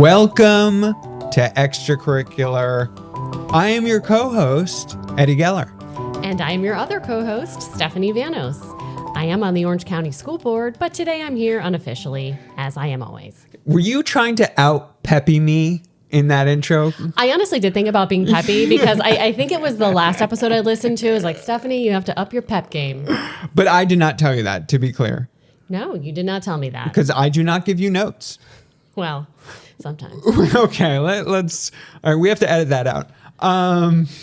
Welcome to Extracurricular. I am your co-host, Eddie Geller. And I am your other co-host, Stephanie Vanos. I am on the Orange County School Board, but today I'm here unofficially, as I am always. Were you trying to out-peppy me in that intro? I honestly did think about being peppy because I think it was the last episode I listened to. It was like, Stephanie, you have to up your pep game. But I did not tell you that, to be clear. No, you did not tell me that. Because I do not give you notes. Well, sometimes. Okay, let's... All right, we have to edit that out.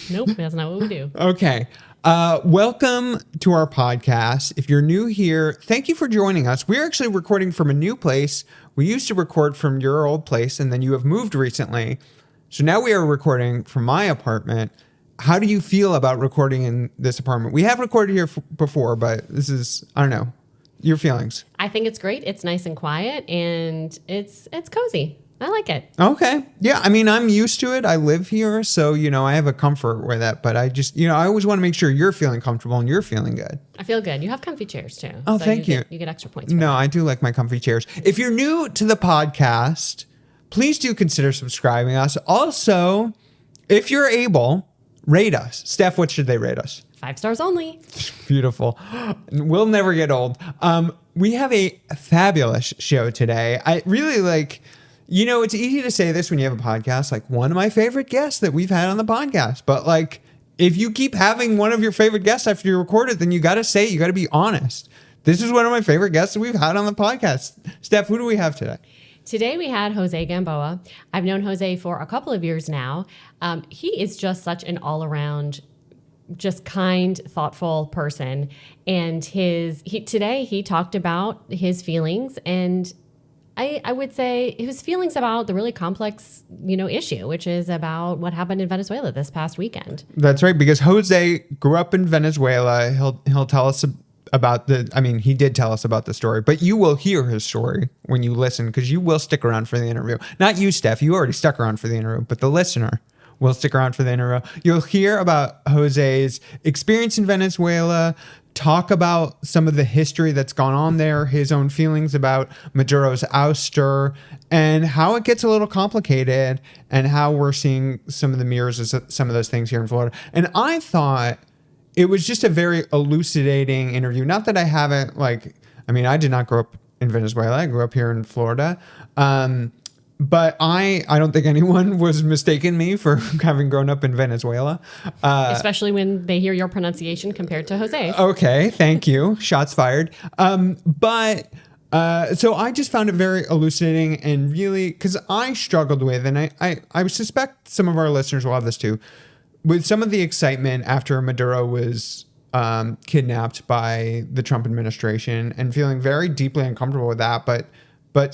Nope, that's not what we do. Okay. Welcome to our podcast. If you're new here, thank you for joining us. We're actually recording from a new place. We used to record from your old place, and then you have moved recently. So now we are recording from my apartment. How do you feel about recording in this apartment? We have recorded here before, but this is, I don't know, your feelings. I think it's great. It's nice and quiet, and it's cozy. I like it. Okay. Yeah. I mean, I'm used to it. I live here. So, I have a comfort with that. But I just, I always want to make sure you're feeling comfortable and you're feeling good. I feel good. You have comfy chairs too. Oh, so thank you. You get extra points. No, I do like my comfy chairs. If you're new to the podcast, please do consider subscribing us. Also, if you're able, rate us. Steph, what should they rate us? 5 stars only. Beautiful. We'll never get old. We have a fabulous show today. I really like... it's easy to say this when you have a podcast, like one of my favorite guests that we've had on the podcast. But like, if you keep having one of your favorite guests after you record it, then you got to say, you got to be honest. This is one of my favorite guests that we've had on the podcast. Steph, who do we have today? Today we had Jose Gamboa. I've known Jose for a couple of years now. He is just such an all-around, just kind, thoughtful person. And today he talked about his feelings, and I would say his feelings about the really complex, issue, which is about what happened in Venezuela this past weekend. That's right, because Jose grew up in Venezuela. He'll tell us about he did tell us about the story, but you will hear his story when you listen, because you will stick around for the interview. Not you, Steph. You already stuck around for the interview, but the listener will stick around for the interview. You'll hear about Jose's experience in Venezuela, talk about some of the history that's gone on there, his own feelings about Maduro's ouster, and how it gets a little complicated, and how we're seeing some of the mirrors of some of those things here in Florida. And I thought it was just a very elucidating interview. Not that I haven't, I did not grow up in Venezuela. I grew up here in Florida. But I don't think anyone was mistaking me for having grown up in Venezuela. Especially when they hear your pronunciation compared to Jose's. Okay, thank you. Shots fired. So I just found it very elucidating, and really, because I struggled with, and I suspect some of our listeners will have this too, with some of the excitement after Maduro was kidnapped by the Trump administration, and feeling very deeply uncomfortable with that, but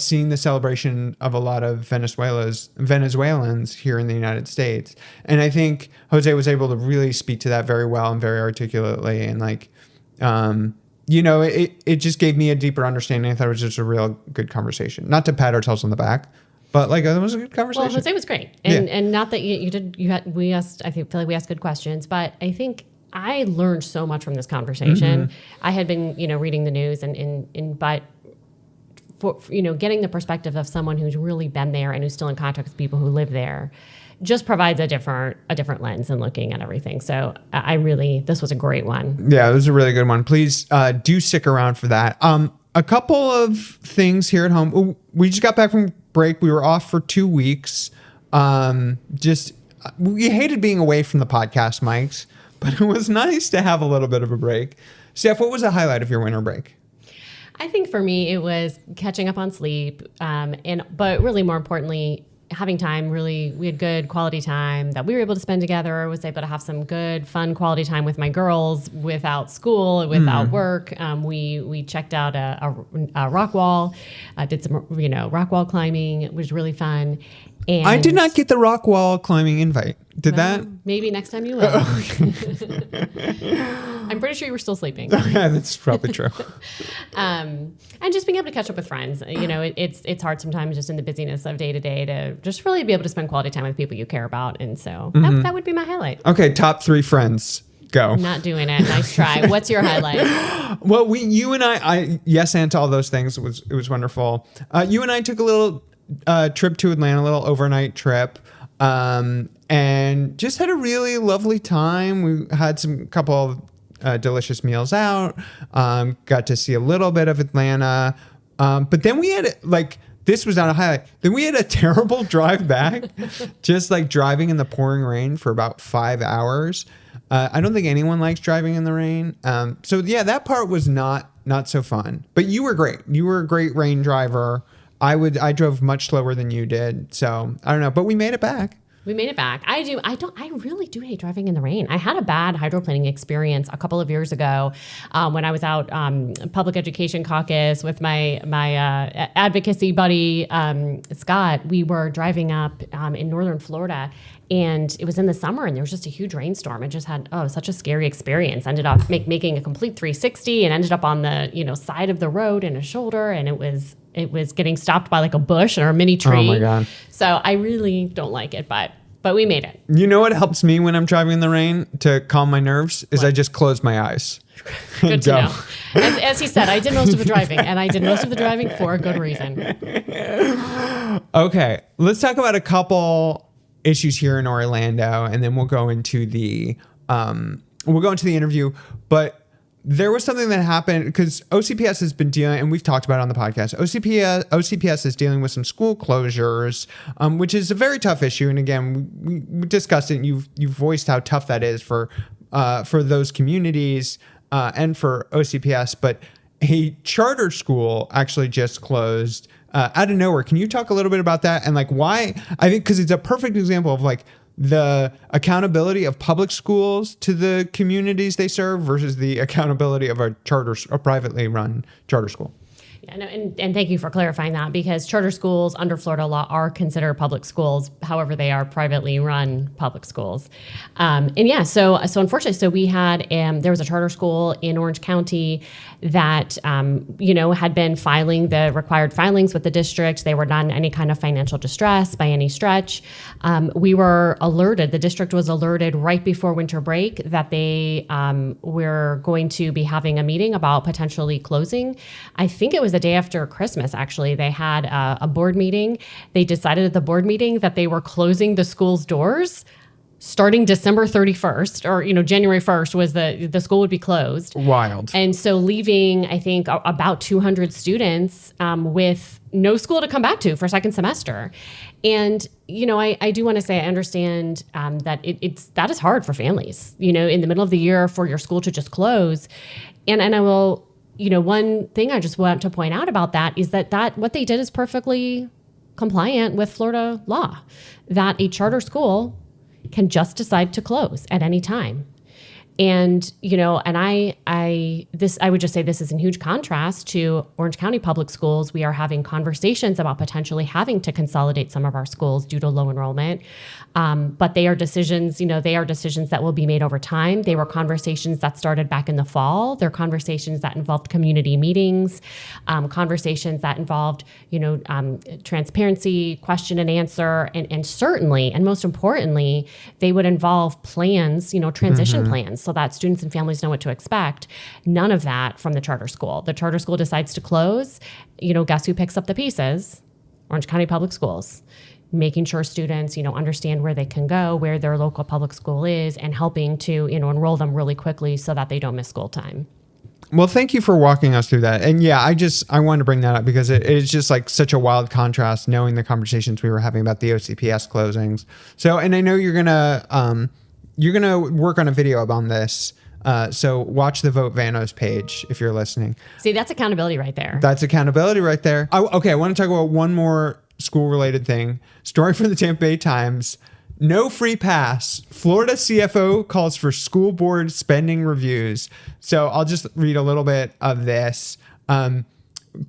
seeing the celebration of a lot of Venezuelans here in the United States. And I think Jose was able to really speak to that very well and very articulately. And it just gave me a deeper understanding. I thought it was just a real good conversation. Not to pat ourselves on the back, but it was a good conversation. Well, Jose was great. And not that I feel like we asked good questions, but I think I learned so much from this conversation. Mm-hmm. I had been, reading the news but for getting the perspective of someone who's really been there and who's still in contact with people who live there just provides a different lens in looking at everything. So this was a great one. Yeah, it was a really good one. Please do stick around for that. A couple of things here at home. We just got back from break. We were off for 2 weeks. We hated being away from the podcast mics, but it was nice to have a little bit of a break. Steph, what was the highlight of your winter break? I think for me, it was catching up on sleep, but really more importantly, having time. Really, we had good quality time that we were able to spend together. I was able to have some good, fun quality time with my girls without school, without work. We checked out a rock wall, did some rock wall climbing. It was really fun. And I did not get the rock wall climbing invite. Maybe next time you will. I'm pretty sure you were still sleeping. Yeah, that's probably true. And just being able to catch up with friends. It's hard sometimes just in the busyness of day to day to just really be able to spend quality time with people you care about. And so that would be my highlight. Okay, top 3 friends. Go. Not doing it. Nice try. What's your highlight? Well, you and I yes, and to all those things. It was wonderful. You and I took a little trip to Atlanta, a little overnight trip. And just had a really lovely time. We had couple of delicious meals out. Got to see a little bit of Atlanta. But then we had this was not a highlight. Then we had a terrible drive back, just like driving in the pouring rain for about 5 hours. I don't think anyone likes driving in the rain. So yeah, that part was not so fun. But you were great. You were a great rain driver. I drove much slower than you did. So I don't know, but we made it back. We made it back. I really do hate driving in the rain. I had a bad hydroplaning experience a couple of years ago when I was out public education caucus with my advocacy buddy, Scott. We were driving up in northern Florida, and it was in the summer, and there was just a huge rainstorm. I just had such a scary experience. Ended up making a complete 360 and ended up on the side of the road in a shoulder, and it was getting stopped by like a bush or a mini tree. Oh my God. So I really don't like it, but we made it. You know what helps me when I'm driving in the rain to calm my nerves is I just close my eyes. Good to know. As he said, I did most of the driving, and I did most of the driving for a good reason. Okay, let's talk about a couple issues here in Orlando, and then we'll go into the interview. But there was something that happened because OCPS has been dealing, and we've talked about it on the podcast. OCPS is dealing with some school closures, which is a very tough issue. And again, we discussed it. And you've voiced how tough that is for those communities and for OCPS. But a charter school actually just closed out of nowhere. Can you talk a little bit about that and like why? I think because it's a perfect example of like the accountability of public schools to the communities they serve versus the accountability of a privately run charter school. Yeah, no, and thank you for clarifying that, because charter schools under Florida law are considered public schools. However, they are privately run public schools. So unfortunately, we had there was a charter school in Orange County that had been filing the required filings with the district. They were not in any kind of financial distress by any stretch. We were alerted. The district was alerted right before winter break that they were going to be having a meeting about potentially closing. I think it was the day after Christmas, actually. They had a board meeting. They decided at the board meeting that they were closing the school's doors starting December 31st, or January 1st was the school would be closed. Wild. And so leaving, I think, about 200 students with no school to come back to for second semester. And, I do want to say I understand that that is hard for families, in the middle of the year for your school to just close. And I will... one thing I just want to point out about that is that what they did is perfectly compliant with Florida law, that a charter school can just decide to close at any time. And, I would just say this is in huge contrast to Orange County Public Schools. We are having conversations about potentially having to consolidate some of our schools due to low enrollment. But they are decisions, that will be made over time. They were conversations that started back in the fall. They're conversations that involved community meetings, conversations that involved, transparency, question and answer, and certainly, and most importantly, they would involve plans, transition plans, so that students and families know what to expect. None of that from the charter school. The charter school decides to close. Guess who picks up the pieces? Orange County Public Schools. Making sure students, understand where they can go, where their local public school is, and helping to, enroll them really quickly so that they don't miss school time. Well, thank you for walking us through that. And yeah, I wanted to bring that up because it is just like such a wild contrast knowing the conversations we were having about the OCPS closings. So, and I know you're going to work on a video about this. So watch the Vote Vanos page if you're listening. See, that's accountability right there. That's accountability right there. I want to talk about one more school-related thing. Story from the Tampa Bay Times. No free pass. Florida CFO calls for school board spending reviews. So I'll just read a little bit of this.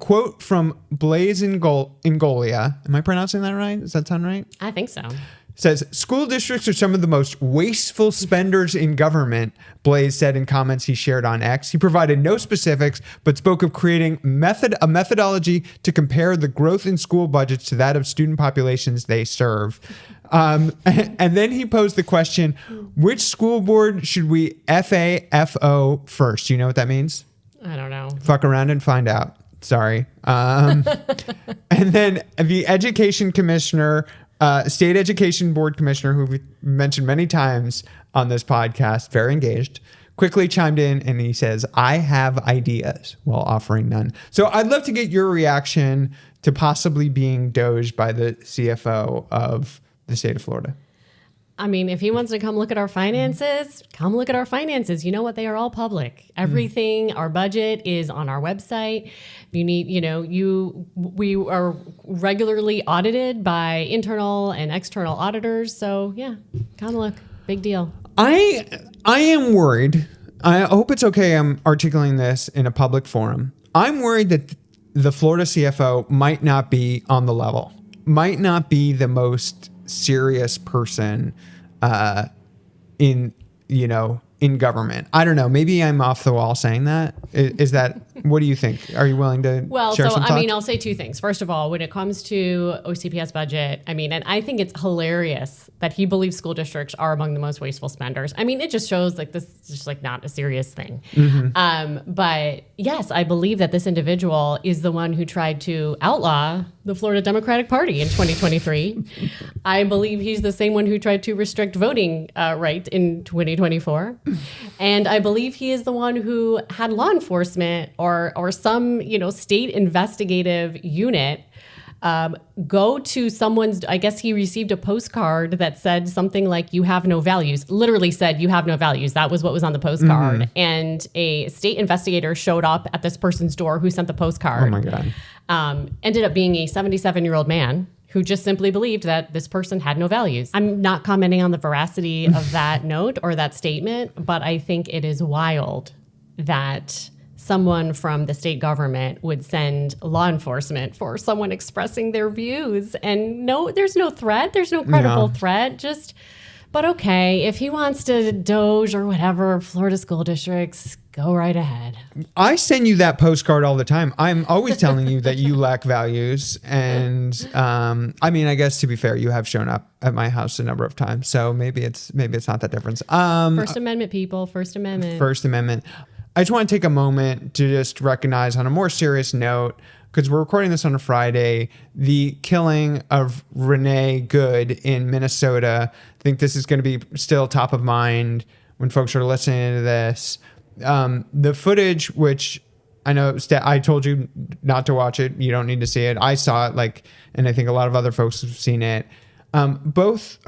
Quote from Blaze Ingolia. Am I pronouncing that right? Does that sound right? I think so. Says, school districts are some of the most wasteful spenders in government, Blaze said in comments he shared on X. He provided no specifics, but spoke of creating a methodology to compare the growth in school budgets to that of student populations they serve. And then he posed the question, which school board should we FAFO first? You know what that means? I don't know. Fuck around and find out. Sorry. And then the education commissioner, state education board commissioner, who we mentioned many times on this podcast, very engaged, quickly chimed in and he says, I have ideas, while offering none. So I'd love to get your reaction to possibly being doged by the CFO of the state of Florida. I mean, if he wants to come look at our finances, come look at our finances. You know what? They are all public. Everything, our budget is on our website. You need, we are regularly audited by internal and external auditors. So yeah, come look. Big deal. I am worried. I hope it's okay I'm articulating this in a public forum. I'm worried that the Florida CFO might not be on the level, might not be the most serious person in government. I don't know. Maybe I'm off the wall saying that. Is that, what do you think? Are you willing to share some thoughts? I'll say two things. First of all, when it comes to OCPS budget, and I think it's hilarious that he believes school districts are among the most wasteful spenders. It just shows like this is just like not a serious thing. Mm-hmm. But yes, I believe that this individual is the one who tried to outlaw the Florida Democratic Party in 2023. I believe he's the same one who tried to restrict voting rights in 2024. And I believe he is the one who had law enforcement or some, state investigative unit go to someone's, I guess he received a postcard that said something like, you have no values, literally said, you have no values. That was what was on the postcard. Mm-hmm. And a state investigator showed up at this person's door who sent the postcard. Oh my God. Ended up being a 77-year-old man who just simply believed that this person had no values. I'm not commenting on the veracity of that note or that statement, but I think it is wild that someone from the state government would send law enforcement for someone expressing their views. And no, there's no threat. There's no credible threat. But okay, if he wants to doge or whatever, Florida school districts, go right ahead. I send you that postcard all the time. I'm always telling you that you lack values. And I guess to be fair, you have shown up at my house a number of times. So maybe it's not that difference. First Amendment, people. First Amendment. First Amendment. I just want to take a moment to just recognize on a more serious note, because we're recording this on a Friday, the killing of Renee Good in Minnesota. I think this is going to be still top of mind when folks are listening to this. The footage, which I know I told you not to watch it. You don't need to see it. I saw it, and I think a lot of other folks have seen it. Both,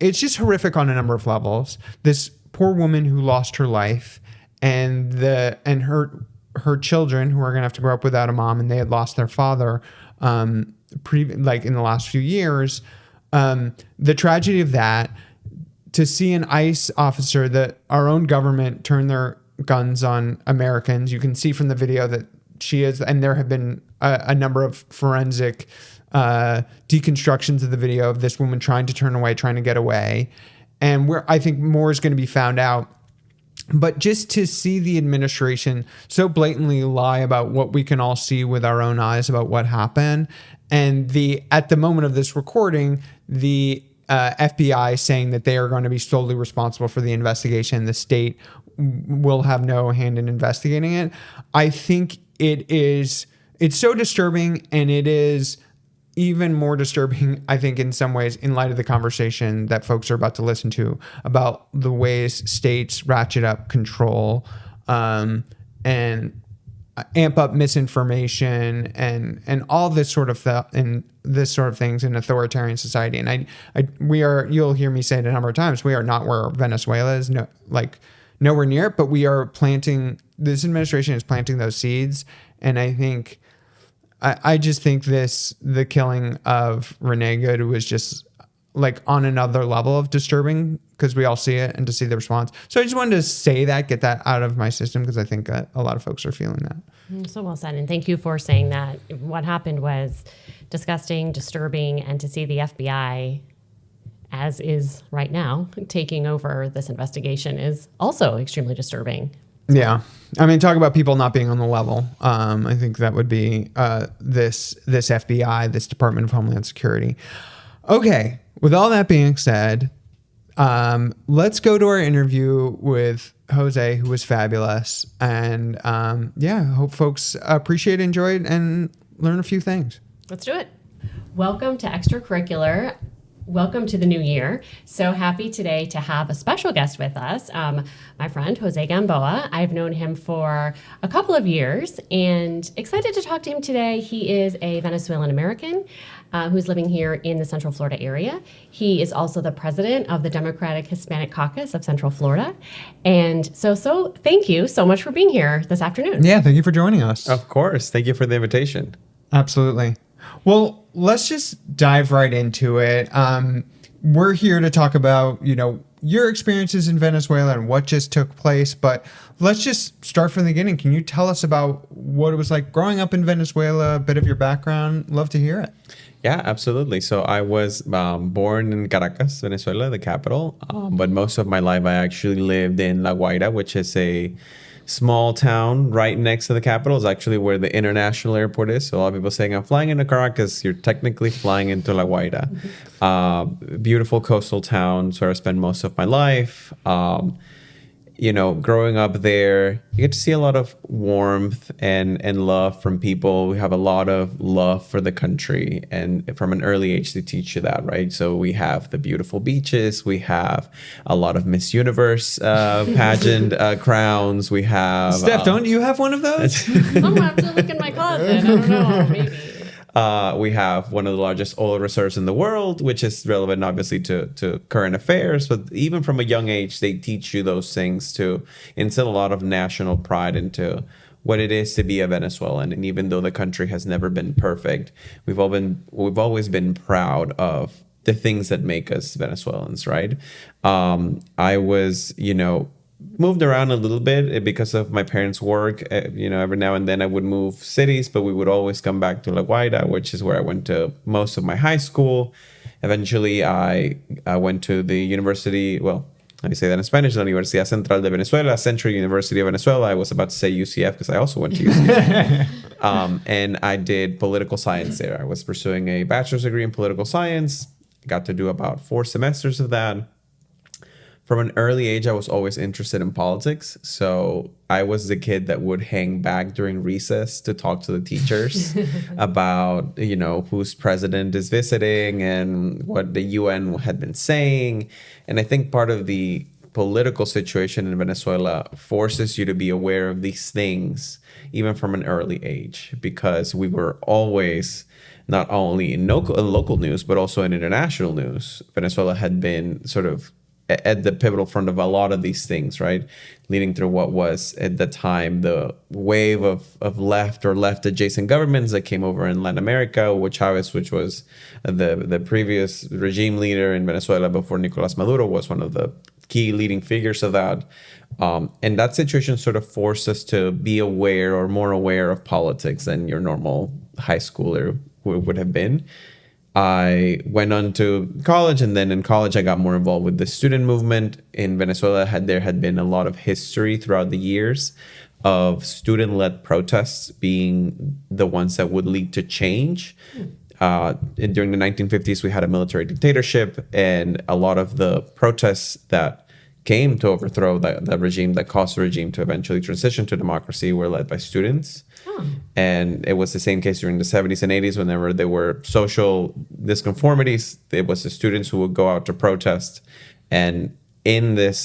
it's just horrific on a number of levels. This poor woman who lost her life, and her children who are going to have to grow up without a mom, and they had lost their father in the last few years. The tragedy of that, to see an ICE officer, that our own government turn their guns on Americans. You can see from the video that she is, and there have been a number of forensic deconstructions of the video of this woman trying to turn away, trying to get away. And I think more is going to be found out. But just to see the administration so blatantly lie about what we can all see with our own eyes about what happened, and at the moment of this recording, the FBI saying that they are going to be solely responsible for the investigation, the state will have no hand in investigating it. I think it's so disturbing, and it is even more disturbing, I think, in some ways, in light of the conversation that folks are about to listen to about the ways states ratchet up control and amp up misinformation and all this sort of things in authoritarian society. And you'll hear me say it a number of times, we are not where Venezuela is, nowhere near it, but this administration is planting those seeds. And I think, I just think the killing of Renee Good was just on another level of disturbing, because we all see it, and to see the response. So I just wanted to say that, get that out of my system, because I think a lot of folks are feeling that. So well said. And thank you for saying that. What happened was disgusting, disturbing, and to see the FBI, as is right now, taking over this investigation is also extremely disturbing. Yeah. Talk about people not being on the level. I think that would be this FBI, this Department of Homeland Security. Okay. With all that being said, let's go to our interview with Jose, who was fabulous. And hope folks appreciate, enjoy it, and learn a few things. Let's do it. Welcome to Extracurricular. Welcome to the new year. So happy today to have a special guest with us, my friend Jose Gamboa. I've known him for a couple of years and excited to talk to him today. He is a Venezuelan American who's living here in the Central Florida area. He is also the president of the Democratic Hispanic Caucus of Central Florida. And so thank you so much for being here this afternoon. Yeah, thank you for joining us. Of course. Thank you for the invitation. Absolutely. Well, let's just dive right into it. We're here to talk about, your experiences in Venezuela and what just took place. But let's just start from the beginning. Can you tell us about what it was like growing up in Venezuela, a bit of your background? Love to hear it. Yeah, absolutely. So I was born in Caracas, Venezuela, the capital. But most of my life, I actually lived in La Guaira, which is a small town right next to the capital. Is actually where the international airport is. So a lot of people saying, I'm flying into Caracas. You're technically flying into La Guaira. Beautiful coastal town. So I spent most of my life. Growing up there, you get to see a lot of warmth and love from people. We have a lot of love for the country. And from an early age, they teach you that, right? So we have the beautiful beaches. We have a lot of Miss Universe pageant crowns. We have... Steph, don't you have one of those? I'm going to have to look in my closet. I don't know, maybe. We have one of the largest oil reserves in the world, which is relevant, obviously, to current affairs. But even from a young age, they teach you those things to instill a lot of national pride into what it is to be a Venezuelan. And even though the country has never been perfect, we've always been proud of the things that make us Venezuelans, right? I was, moved around a little bit because of my parents' work. Every now and then I would move cities, but we would always come back to La Guaira, which is where I went to most of my high school. Eventually, I went to the university. Well, how do you say that in Spanish? La Universidad Central de Venezuela, Central University of Venezuela. I was about to say UCF because I also went to UCF. And I did political science there. I was pursuing a bachelor's degree in political science. Got to do about 4 semesters of that. From an early age, I was always interested in politics. So I was the kid that would hang back during recess to talk to the teachers about, whose president is visiting and what the UN had been saying. And I think part of the political situation in Venezuela forces you to be aware of these things, even from an early age, because we were always not only in local news, but also in international news. Venezuela had been sort of at the pivotal front of a lot of these things, right? Leading through what was at the time the wave of left or left adjacent governments that came over in Latin America. Hugo Chavez, which was the previous regime leader in Venezuela before Nicolas Maduro, was one of the key leading figures of that. And that situation sort of forced us to be aware or more aware of politics than your normal high schooler would have been. I went on to college, and then in college I got more involved with the student movement in Venezuela. There had been a lot of history throughout the years of student-led protests being the ones that would lead to change. During the 1950s, we had a military dictatorship, and a lot of the protests that came to overthrow the regime, that caused the regime to eventually transition to democracy, were led by students. And it was the same case during the 70s and 80s. Whenever there were social disconformities, it was the students who would go out to protest. And from the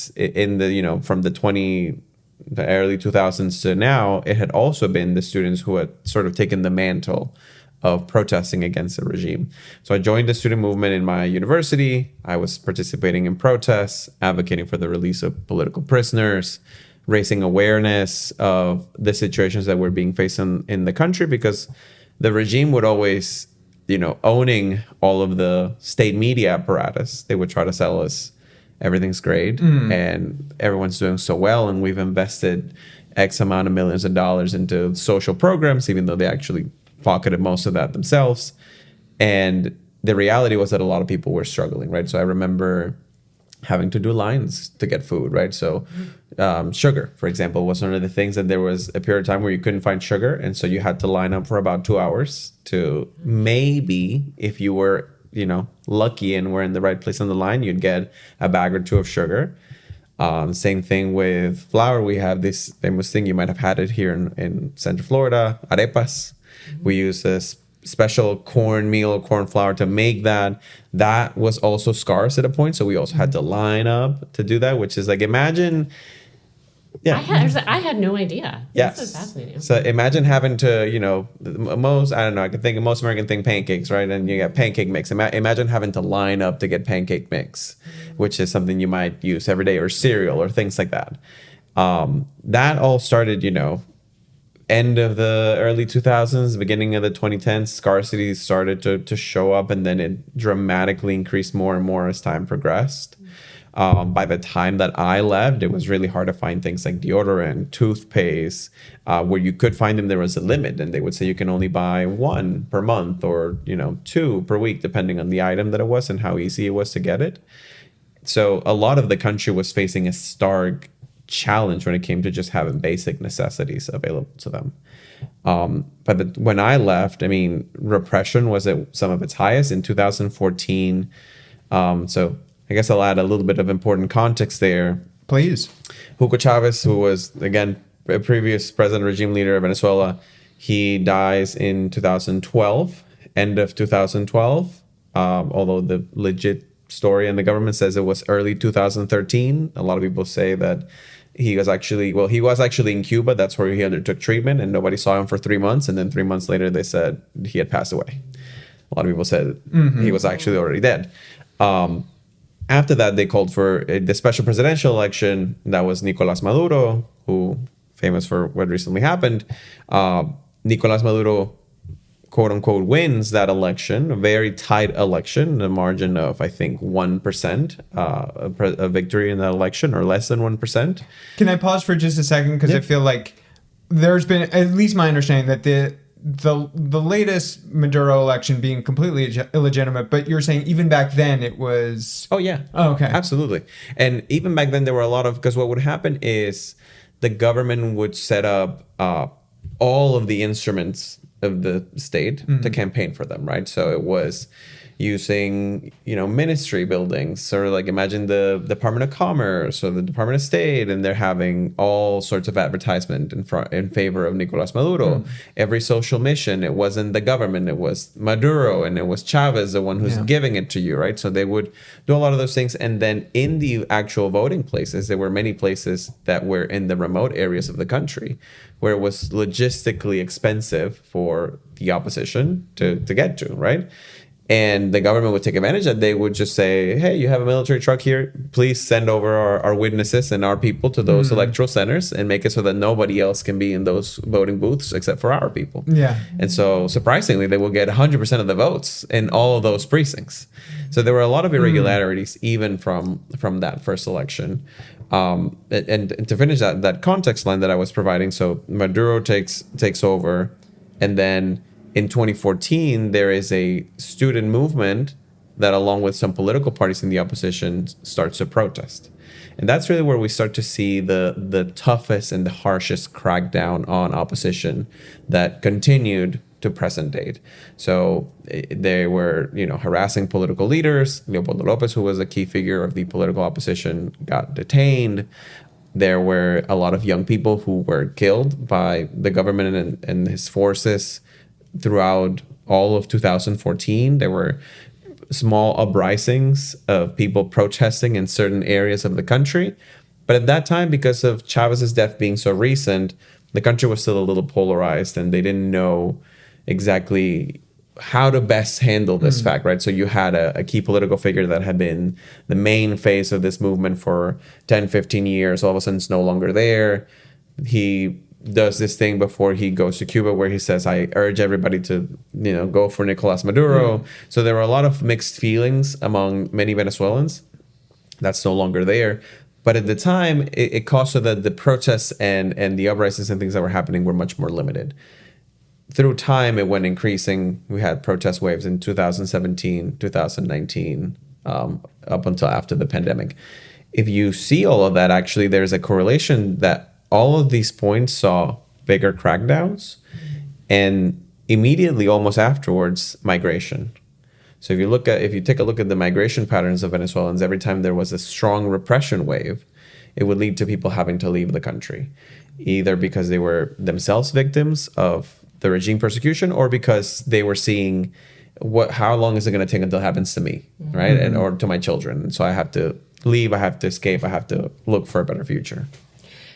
early 2000s to now, it had also been the students who had sort of taken the mantle of protesting against the regime. So I joined the student movement in my university. I was participating in protests, advocating for the release of political prisoners, raising awareness of the situations that were being faced in the country, because the regime would always, owning all of the state media apparatus, they would try to sell us everything's great and everyone's doing so well, and we've invested X amount of millions of dollars into social programs, even though they actually pocketed most of that themselves. And the reality was that a lot of people were struggling, right? So I remember having to do lines to get food, right? So sugar, for example, was one of the things that there was a period of time where you couldn't find sugar. And so you had to line up for about 2 hours to maybe, if you were, lucky and were in the right place on the line, you'd get a bag or two of sugar. Same thing with flour. We have this famous thing, you might have had it here in Central Florida, arepas. We use this special corn flour to make that. That was also scarce at a point, so we also had to line up to do that, which is like, imagine. Yeah, I had no idea. Yes. This is fascinating. So imagine having to, most, I don't know, I can think of most American thing, pancakes, right? And you got pancake mix. Imagine having to line up to get pancake mix, which is something you might use every day, or cereal or things like that. That all started, end of the early 2000s, beginning of the 2010s. Scarcity started to show up, and then it dramatically increased more and more as time progressed. By the time that I left, it was really hard to find things like deodorant, toothpaste, where you could find them. There was a limit, and they would say you can only buy 1 per month, or 2 per week, depending on the item that it was and how easy it was to get it. So a lot of the country was facing a stark challenge when it came to just having basic necessities available to them. But when I left, repression was at some of its highest in 2014. So I guess I'll add a little bit of important context there. Please. Hugo Chavez, who was, again, a previous president, regime leader of Venezuela, he dies in 2012, end of 2012, although the legit story and the government says it was early 2013. A lot of people say that he was actually in Cuba. That's where he undertook treatment, and nobody saw him for 3 months. And then 3 months later, they said he had passed away. A lot of people said he was actually already dead. After that, they called for the special presidential election. That was Nicolas Maduro, who famous for what recently happened. Nicolas Maduro, quote unquote, wins that election, a very tight election, a margin of, I think, 1%, a victory in that election, or less than 1%. Can I pause for just a second? Because I feel like there's been, at least my understanding, that the latest Maduro election being completely illegitimate, but you're saying even back then it was... Oh, yeah. Oh, okay. Absolutely. And even back then there were a lot of... Because what would happen is the government would set up all of the instruments of the state to campaign for them, right? So it was using, ministry buildings, sort of like imagine the Department of Commerce or the Department of State, and they're having all sorts of advertisement in favor of Nicolas Maduro. Every social mission, it wasn't the government, it was Maduro, and it was Chavez, the one who's giving it to you, right? So they would do a lot of those things. And then in the actual voting places, there were many places that were in the remote areas of the country where it was logistically expensive for the opposition to get to, right? And the government would take advantage of that. They would just say, hey, you have a military truck here. Please send over our witnesses and our people to those electoral centers and make it so that nobody else can be in those voting booths except for our people. Yeah. And so surprisingly, they will get 100% of the votes in all of those precincts. So there were a lot of irregularities even from that first election. And to finish that context line that I was providing, so Maduro takes over, and then in 2014, there is a student movement that, along with some political parties in the opposition, starts to protest. And that's really where we start to see the toughest and the harshest crackdown on opposition that continued to present date. So they were, harassing political leaders. Leopoldo Lopez, who was a key figure of the political opposition, got detained. There were a lot of young people who were killed by the government and his forces. Throughout all of 2014, there were small uprisings of people protesting in certain areas of the country. But at that time, because of Chavez's death being so recent, the country was still a little polarized, and they didn't know exactly how to best handle this fact, right? So you had a key political figure that had been the main face of this movement for 10, 15 years. All of a sudden, it's no longer there. He does this thing before he goes to Cuba where he says, I urge everybody to, go for Nicolas Maduro. So there were a lot of mixed feelings among many Venezuelans. That's no longer there. But at the time, it caused so that the protests and the uprisings and things that were happening were much more limited. Through time, it went increasing. We had protest waves in 2017, 2019, up until after the pandemic. If you see all of that, actually, there's a correlation that all of these points saw bigger crackdowns, and immediately, almost afterwards, migration. So if you take a look at the migration patterns of Venezuelans, every time there was a strong repression wave, it would lead to people having to leave the country, either because they were themselves victims of the regime persecution or because they were seeing how long is it going to take until it happens to me, right? And or to my children. And so I have to leave, I have to escape, I have to look for a better future.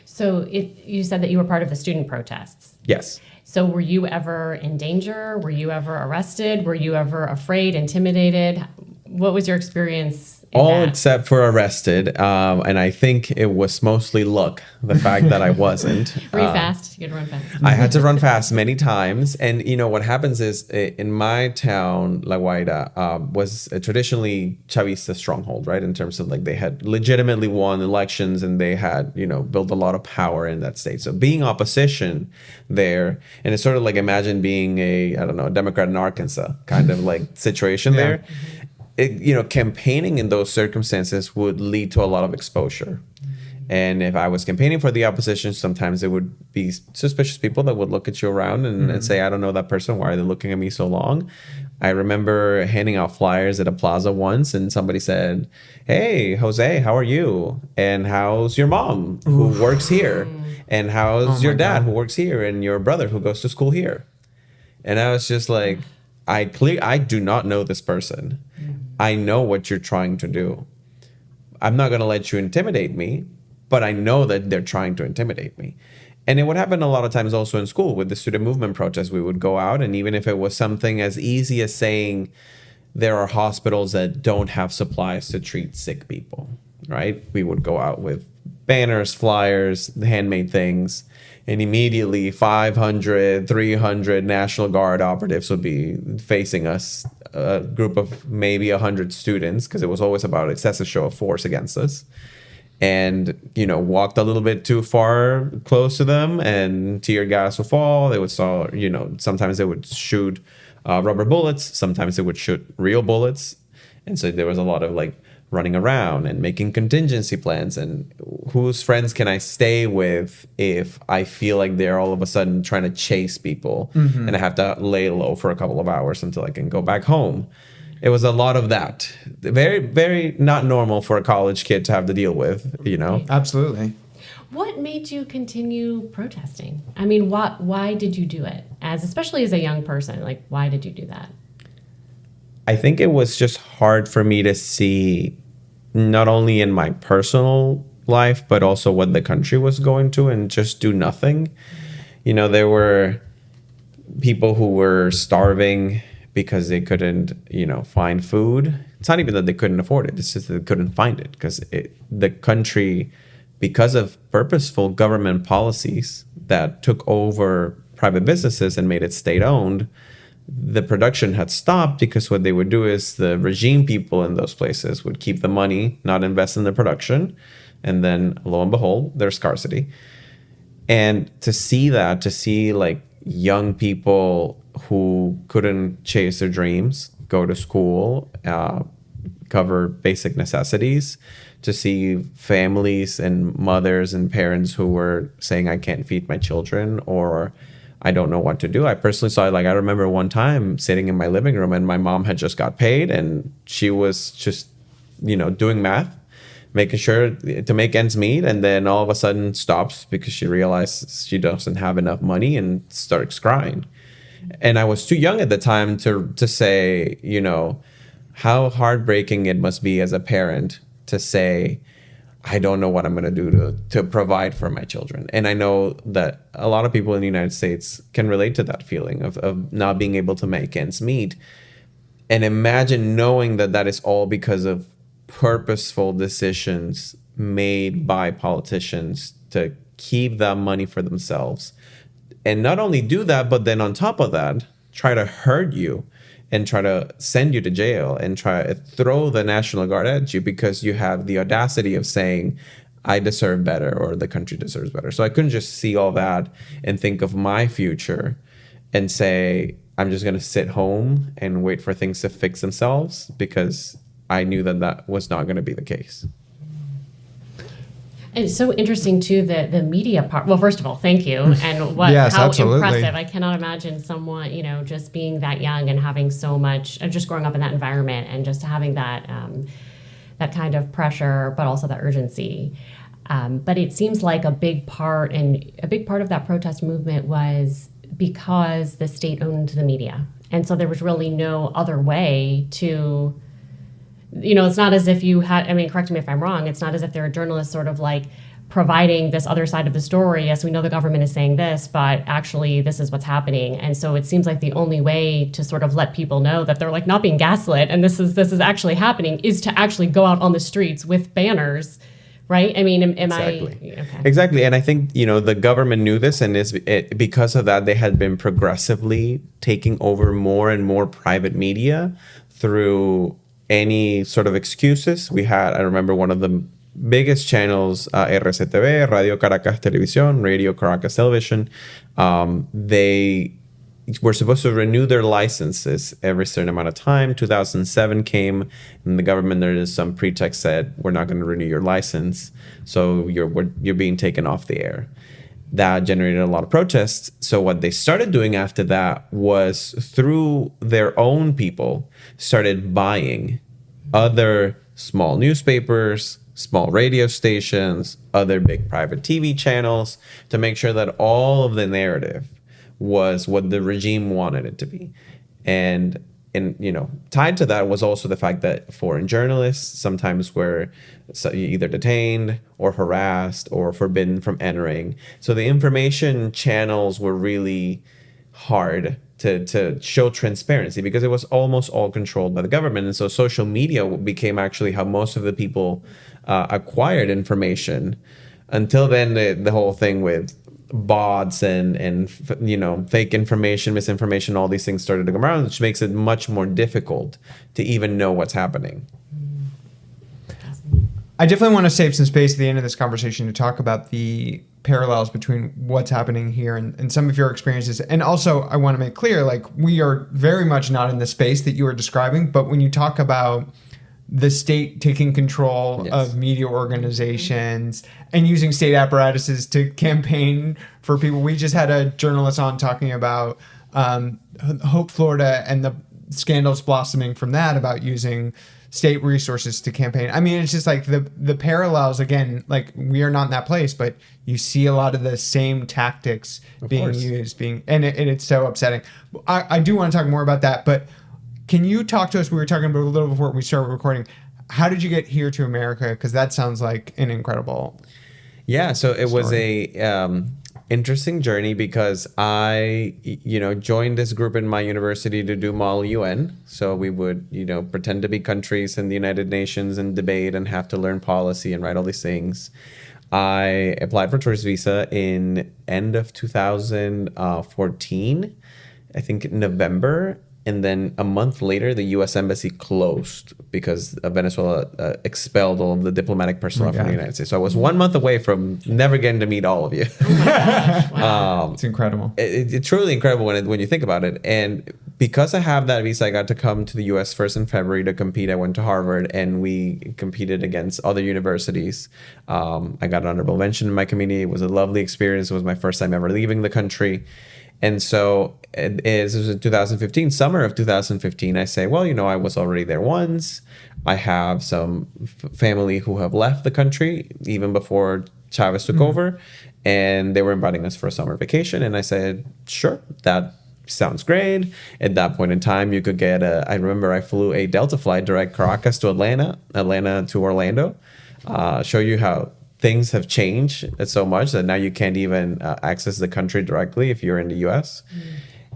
So you said that you were part of the student protests. Yes. So were you ever in danger? Were you ever arrested? Were you ever afraid, intimidated? What was your experience? All except for arrested. And I think it was mostly luck, the fact that I wasn't. Were you fast? You had to run fast. I had to run fast many times. And, you know, what happens is in my town, La Guaira, was a traditionally Chavista stronghold, right? In terms of like they had legitimately won elections and they had, you know, built a lot of power in that state. So being opposition there, and it's sort of like imagine being a Democrat in Arkansas kind of like situation there. Campaigning in those circumstances would lead to a lot of exposure. And if I was campaigning for the opposition, sometimes it would be suspicious people that would look at you around and say, I don't know that person. Why are they looking at me so long? I remember handing out flyers at a plaza once and somebody said, hey, Jose, how are you? And how's your mom who works here? And how's your dad who works here? And your brother who goes to school here? And I was just like, I do not know this person. I know what you're trying to do. I'm not going to let you intimidate me, but I know that they're trying to intimidate me. And it would happen a lot of times also in school with the student movement protests. We would go out, and even if it was something as easy as saying there are hospitals that don't have supplies to treat sick people, right? We would go out with banners, flyers, handmade things, and immediately 500, 300 National Guard operatives would be facing us, a group of maybe 100 students, because it was always about excessive show of force against us. And, you know, walked a little bit too far close to them and tear gas would fall. They would sometimes they would shoot rubber bullets. Sometimes they would shoot real bullets. And so there was a lot of like running around and making contingency plans and whose friends can I stay with if I feel like they're all of a sudden trying to chase people and I have to lay low for a couple of hours until I can go back home. It was a lot of that. Very, very not normal for a college kid to have to deal with, you know? Absolutely. What made you continue protesting? I mean, why did you do it? Especially as a young person, like, why did you do that? I think it was just hard for me to see, not only in my personal life, but also what the country was going to, and just do nothing. You know, there were people who were starving because they couldn't, find food. It's not even that they couldn't afford it. It's just that they couldn't find it because the country, because of purposeful government policies that took over private businesses and made it state-owned, the production had stopped because what they would do is the regime people in those places would keep the money, not invest in the production. And then lo and behold, there's scarcity. And to see like young people who couldn't chase their dreams, go to school, cover basic necessities, to see families and mothers and parents who were saying, I can't feed my children, or I don't know what to do. I personally saw it. Like, I remember one time sitting in my living room and my mom had just got paid and she was just, doing math, making sure to make ends meet. And then all of a sudden stops because she realizes she doesn't have enough money and starts crying. And I was too young at the time to say, how heartbreaking it must be as a parent to say, I don't know what I'm going to do to provide for my children. And I know that a lot of people in the United States can relate to that feeling of not being able to make ends meet. And imagine knowing that is all because of purposeful decisions made by politicians to keep that money for themselves. And not only do that, but then on top of that, try to hurt you and try to send you to jail and try to throw the National Guard at you because you have the audacity of saying, I deserve better or the country deserves better. So I couldn't just see all that and think of my future and say, I'm just going to sit home and wait for things to fix themselves, because I knew that was not going to be the case. And it's so interesting too, the media part. Well, first of all, thank you. And how absolutely. Impressive. I cannot imagine someone, just being that young and having so much, just growing up in that environment and just having that, that kind of pressure, but also that urgency. But it seems like a big part of that protest movement was because the state owned the media. And so there was really no other way to, it's not as if you had, correct me if I'm wrong, it's not as if there are journalists sort of like providing this other side of the story. Yes, we know the government is saying this, but actually this is what's happening. And so it seems like the only way to sort of let people know that they're like not being gaslit and this is actually happening is to actually go out on the streets with banners. Right? Exactly. Exactly. And I think, the government knew this, and because of that, they had been progressively taking over more and more private media through any sort of excuses. I remember one of the biggest channels, RCTV, Radio Caracas Televisión, Radio Caracas Television, they were supposed to renew their licenses every certain amount of time. 2007 came, and the government, there is some pretext, said, we're not going to renew your license, so you're being taken off the air. That generated a lot of protests. So what they started doing after that was, through their own people, started buying other small newspapers, small radio stations, other big private TV channels, to make sure that all of the narrative was what the regime wanted it to be. And tied to that was also the fact that foreign journalists sometimes were either detained or harassed or forbidden from entering. So the information channels were really hard to show transparency, because it was almost all controlled by the government. And so social media became actually how most of the people acquired information. Until then, the whole thing with bots and fake information, misinformation, all these things started to come around, which makes it much more difficult to even know what's happening. I definitely want to save some space at the end of this conversation to talk about the parallels between what's happening here and some of your experiences. And also, I want to make clear, like, we are very much not in the space that you are describing, but when you talk about the state taking control of media organizations and using state apparatuses to campaign for people. We just had a journalist on talking about Hope, Florida, and the scandals blossoming from that about using state resources to campaign. I mean, it's just like the parallels, again, like, we are not in that place, but you see a lot of the same tactics being used, and it's so upsetting. I do want to talk more about that, but can you talk to us? We were talking about a little before we started recording. How did you get here to America? Because that sounds like an incredible so it story. Was a interesting journey, because I joined this group in my university to do Model UN. So we would pretend to be countries in the United Nations and debate and have to learn policy and write all these things. I applied for tourist visa in end of 2014, I think November. And then a month later, the U.S. Embassy closed because Venezuela expelled all of the diplomatic personnel from the United States. So I was 1 month away from never getting to meet all of you. Oh my gosh. Wow. It's incredible. It's truly incredible when you think about it. And because I have that visa, I got to come to the U.S. first in February to compete. I went to Harvard, and we competed against other universities. I got an honorable mention in my community. It was a lovely experience. It was my first time ever leaving the country. And so it was in 2015, summer of 2015, I say, well, I was already there once. I have some family who have left the country even before Chavez took over, and they were inviting us for a summer vacation. And I said, sure, that sounds great. At that point in time, you could get I remember I flew a Delta flight direct Caracas to Atlanta to Orlando, show you how things have changed so much that now you can't even access the country directly if you're in the U.S.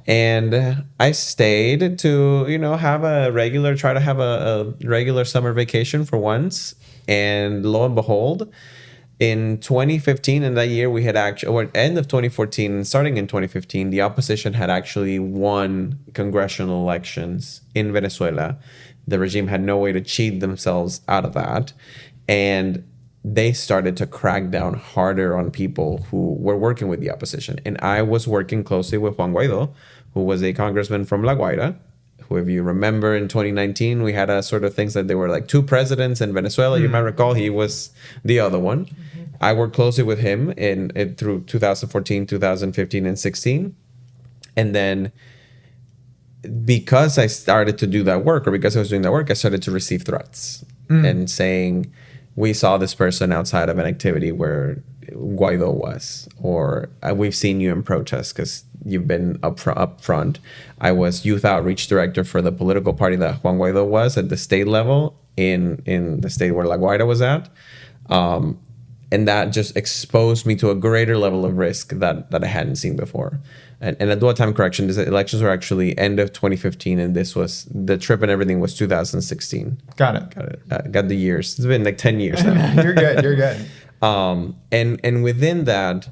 And I stayed to, try to have a regular summer vacation for once. And lo and behold, in 2015, in that year, we had end of 2014 and starting in 2015, the opposition had actually won congressional elections in Venezuela. The regime had no way to cheat themselves out of that. And they started to crack down harder on people who were working with the opposition. And I was working closely with Juan Guaido, who was a congressman from La Guaira, who, if you remember, in 2019, we had a sort of things that there were like two presidents in Venezuela. You might recall he was the other one. I worked closely with him through 2014, 2015, and 16. And then because I started to do that work, or because I was doing that work, I started to receive threats and saying, we saw this person outside of an activity where Guaido was, or we've seen you in protest because you've been up front. I was youth outreach director for the political party that Juan Guaido was at the state level in the state where La Guaira was at. And that just exposed me to a greater level of risk that I hadn't seen before. And I do a time correction. The elections were actually end of 2015, and this was the trip and everything was 2016. Got it. Got the years. It's been like 10 years now. You're good. And within that,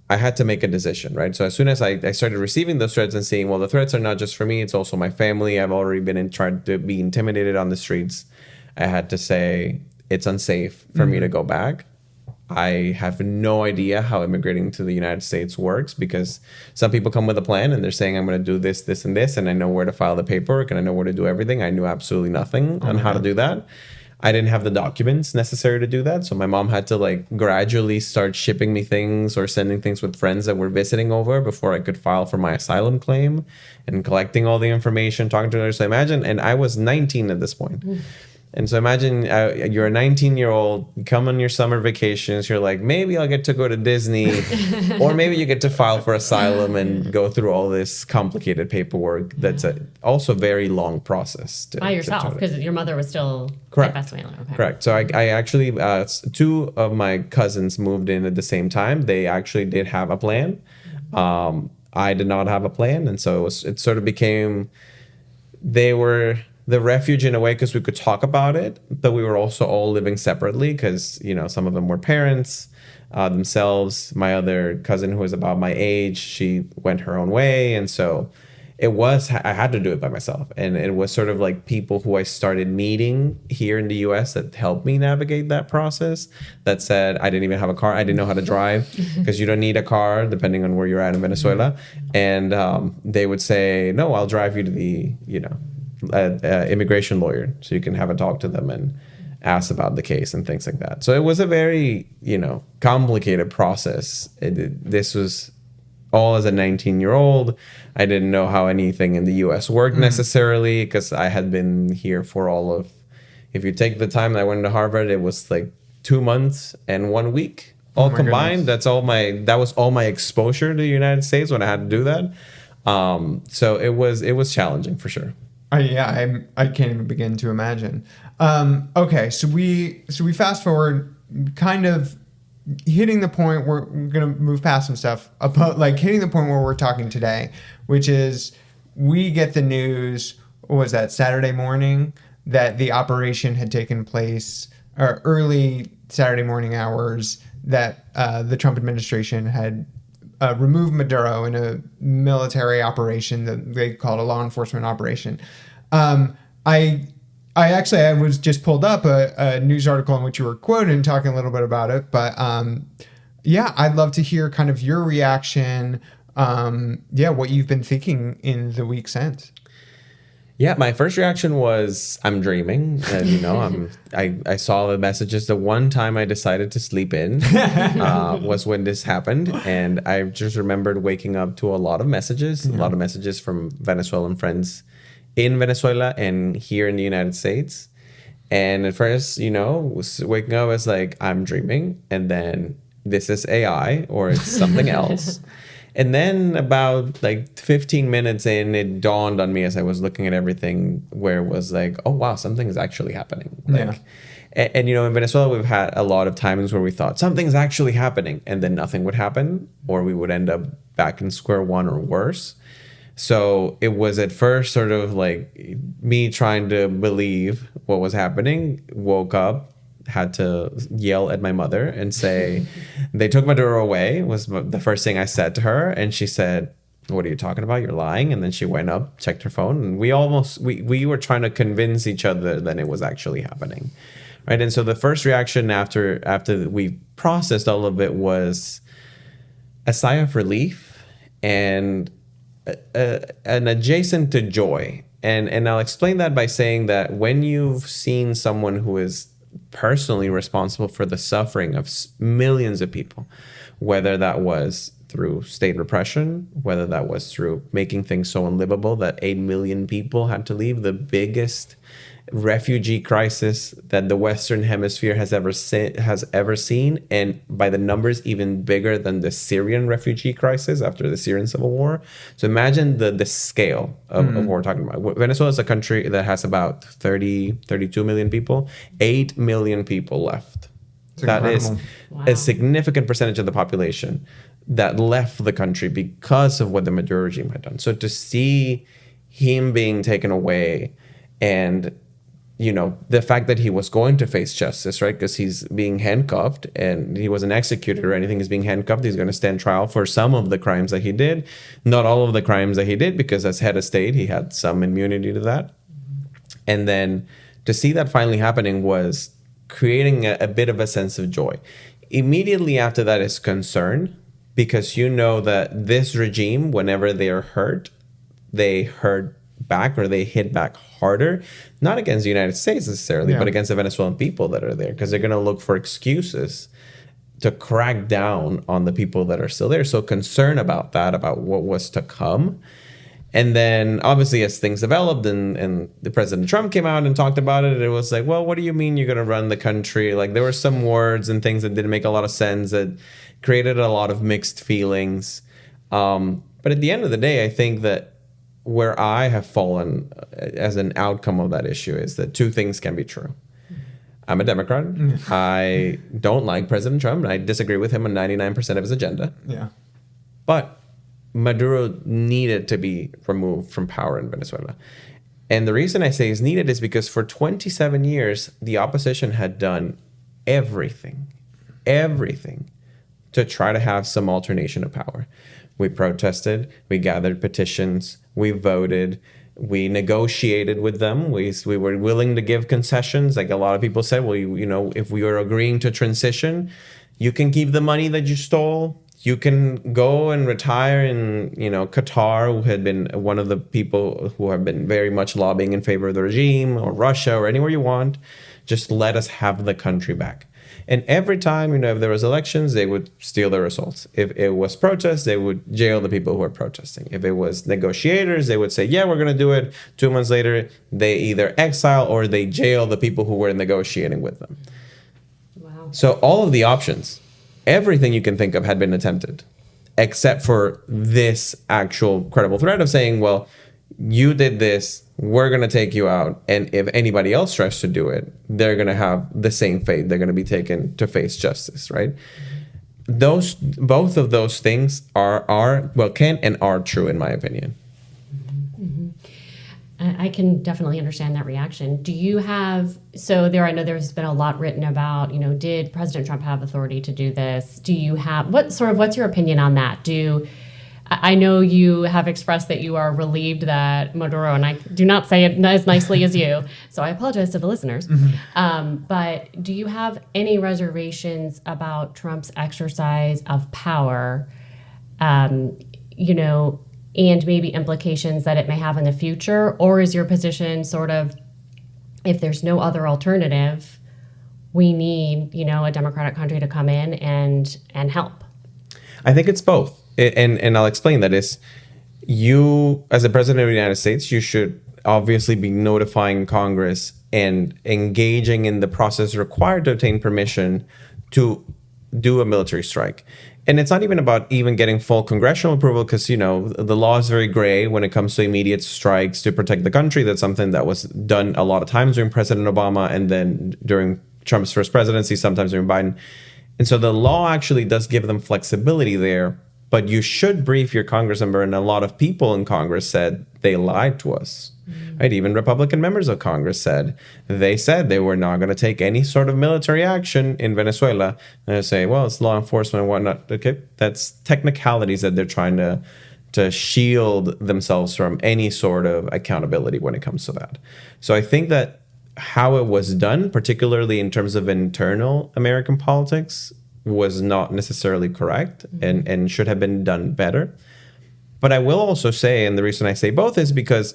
I had to make a decision, right? So as soon as I started receiving those threats and seeing, well, the threats are not just for me, it's also my family. I've already been tried to be intimidated on the streets. I had to say it's unsafe for me to go back. I have no idea how immigrating to the United States works, because some people come with a plan and they're saying, I'm going to do this, this, and this, and I know where to file the paperwork and I know where to do everything. I knew absolutely nothing on how to do that. I didn't have the documents necessary to do that. So my mom had to like gradually start shipping me things or sending things with friends that were visiting over before I could file for my asylum claim, and collecting all the information, talking to her. So imagine, and I was 19 at this point. And so imagine you're a 19-year-old, you come on your summer vacations, you're like, maybe I'll get to go to Disney, or maybe you get to file for asylum and go through all this complicated paperwork. That's also a very long process. By yourself, because your mother was still Correct. in Venezuela. Okay. Correct. So I actually, two of my cousins moved in at the same time. They actually did have a plan. I did not have a plan. And so it sort of became, they were the refuge in a way because we could talk about it, but we were also all living separately because, you know, some of them were parents themselves. My other cousin, who was about my age, she went her own way. And so I had to do it by myself. And it was sort of like people who I started meeting here in the US that helped me navigate that process, that said, I didn't even have a car. I didn't know how to drive, because you don't need a car depending on where you're at in Venezuela. And they would say, no, I'll drive you to the, immigration lawyer, so you can have a talk to them and ask about the case and things like that. So it was a very, complicated process. This was all as a 19-year-old. I didn't know how anything in the U.S. worked necessarily, because I had been here for if you take the time that I went to Harvard, it was like 2 months and 1 week all combined. Goodness. That was all my exposure to the United States when I had to do that. So it was challenging for sure. I can't even begin to imagine. Okay, so we fast forward, kind of hitting the point where we're gonna move past some stuff about like hitting the point where we're talking today, which is we get the news. What was that, Saturday morning, that the operation had taken place, or early Saturday morning hours, that the Trump administration had removed Maduro in a military operation that they called a law enforcement operation. I was just pulled up a news article in which you were quoted and talking a little bit about it. But I'd love to hear kind of your reaction. What you've been thinking in the week since. Yeah, my first reaction was, I'm dreaming. And, I saw the messages. The one time I decided to sleep in was when this happened. And I just remembered waking up to a lot of messages, from Venezuelan friends in Venezuela and here in the United States. And at first, waking up, I was like, I'm dreaming. And then this is AI or it's something else. And then about like 15 minutes in, it dawned on me as I was looking at everything, where it was like, oh, wow, something is actually happening. And in Venezuela, we've had a lot of times where we thought something's actually happening, and then nothing would happen, or we would end up back in square one or worse. So it was at first sort of like me trying to believe what was happening, woke up, had to yell at my mother and say, they took Maduro away, was the first thing I said to her. And she said, what are you talking about? You're lying. And then she went up, checked her phone, and we were trying to convince each other that it was actually happening. Right. And so the first reaction after we processed all of it was a sigh of relief and an adjacent to joy. And I'll explain that by saying that when you've seen someone who is personally responsible for the suffering of millions of people, whether that was through state repression, whether that was through making things so unlivable that 8 million people had to leave, the biggest refugee crisis that the Western Hemisphere has ever seen, and by the numbers even bigger than the Syrian refugee crisis after the Syrian civil war. So imagine the scale of what we're talking about. Venezuela is a country that has about 32 million people. 8 million people left. That is a significant percentage of the population that left the country because of what the Maduro regime had done. So to see him being taken away, and the fact that he was going to face justice, right? Because he's being handcuffed, and he wasn't executed or anything. He's being handcuffed. He's going to stand trial for some of the crimes that he did. Not all of the crimes that he did, because as head of state, he had some immunity to that. And then to see that finally happening was creating a bit of a sense of joy. Immediately after that is concern, because that this regime, whenever they are hurt, they hurt back, or they hit back harder, not against the United States necessarily, but against the Venezuelan people that are there, because they're going to look for excuses to crack down on the people that are still there. So concern about that, about what was to come. And then obviously as things developed and the President Trump came out and talked about it, it was like, well, what do you mean you're going to run the country? Like, there were some words and things that didn't make a lot of sense, that created a lot of mixed feelings. But at the end of the day, I think that where I have fallen as an outcome of that issue is that two things can be true. I'm a Democrat. I don't like President Trump, and I disagree with him on 99% of his agenda. Yeah. But Maduro needed to be removed from power in Venezuela. And the reason I say he's needed is because for 27 years, the opposition had done everything to try to have some alternation of power. We protested, we gathered petitions, we voted, we negotiated with them. We were willing to give concessions. Like a lot of people said, well, if we were agreeing to transition, you can keep the money that you stole. You can go and retire in, Qatar, who had been one of the people who have been very much lobbying in favor of the regime, or Russia, or anywhere you want. Just let us have the country back. And every time, if there was elections, they would steal the results. If it was protests, they would jail the people who were protesting. If it was negotiators, they would say, yeah, we're going to do it. 2 months later, they either exile or they jail the people who were negotiating with them. Wow. So all of the options, everything you can think of had been attempted, except for this actual credible threat of saying, well, you did this, we're going to take you out. And if anybody else tries to do it, they're going to have the same fate. They're going to be taken to face justice, right? Both of those things can and are true, in my opinion. I can definitely understand that reaction. Do you have, I know there's been a lot written about, did President Trump have authority to do this? Do you have, what's your opinion on that? I know you have expressed that you are relieved that Maduro, and I do not say it as nicely as you, so I apologize to the listeners. But do you have any reservations about Trump's exercise of power, and maybe implications that it may have in the future? Or is your position sort of, if there's no other alternative, we need, a democratic country to come in and help? I think it's both. And I'll explain that is, you as a president of the United States, you should obviously be notifying Congress and engaging in the process required to obtain permission to do a military strike. And it's not even about even getting full congressional approval, because, the law is very gray when it comes to immediate strikes to protect the country. That's something that was done a lot of times during President Obama, and then during Trump's first presidency, sometimes during Biden. And so the law actually does give them flexibility there. But you should brief your Congress member, and a lot of people in Congress said they lied to us. Right? Even Republican members of Congress said they were not going to take any sort of military action in Venezuela. And they say, well, it's law enforcement and whatnot. Okay, that's technicalities that they're trying to shield themselves from any sort of accountability when it comes to that. So I think that how it was done, particularly in terms of internal American politics, was not necessarily correct and should have been done better. But I will also say, and the reason I say both is because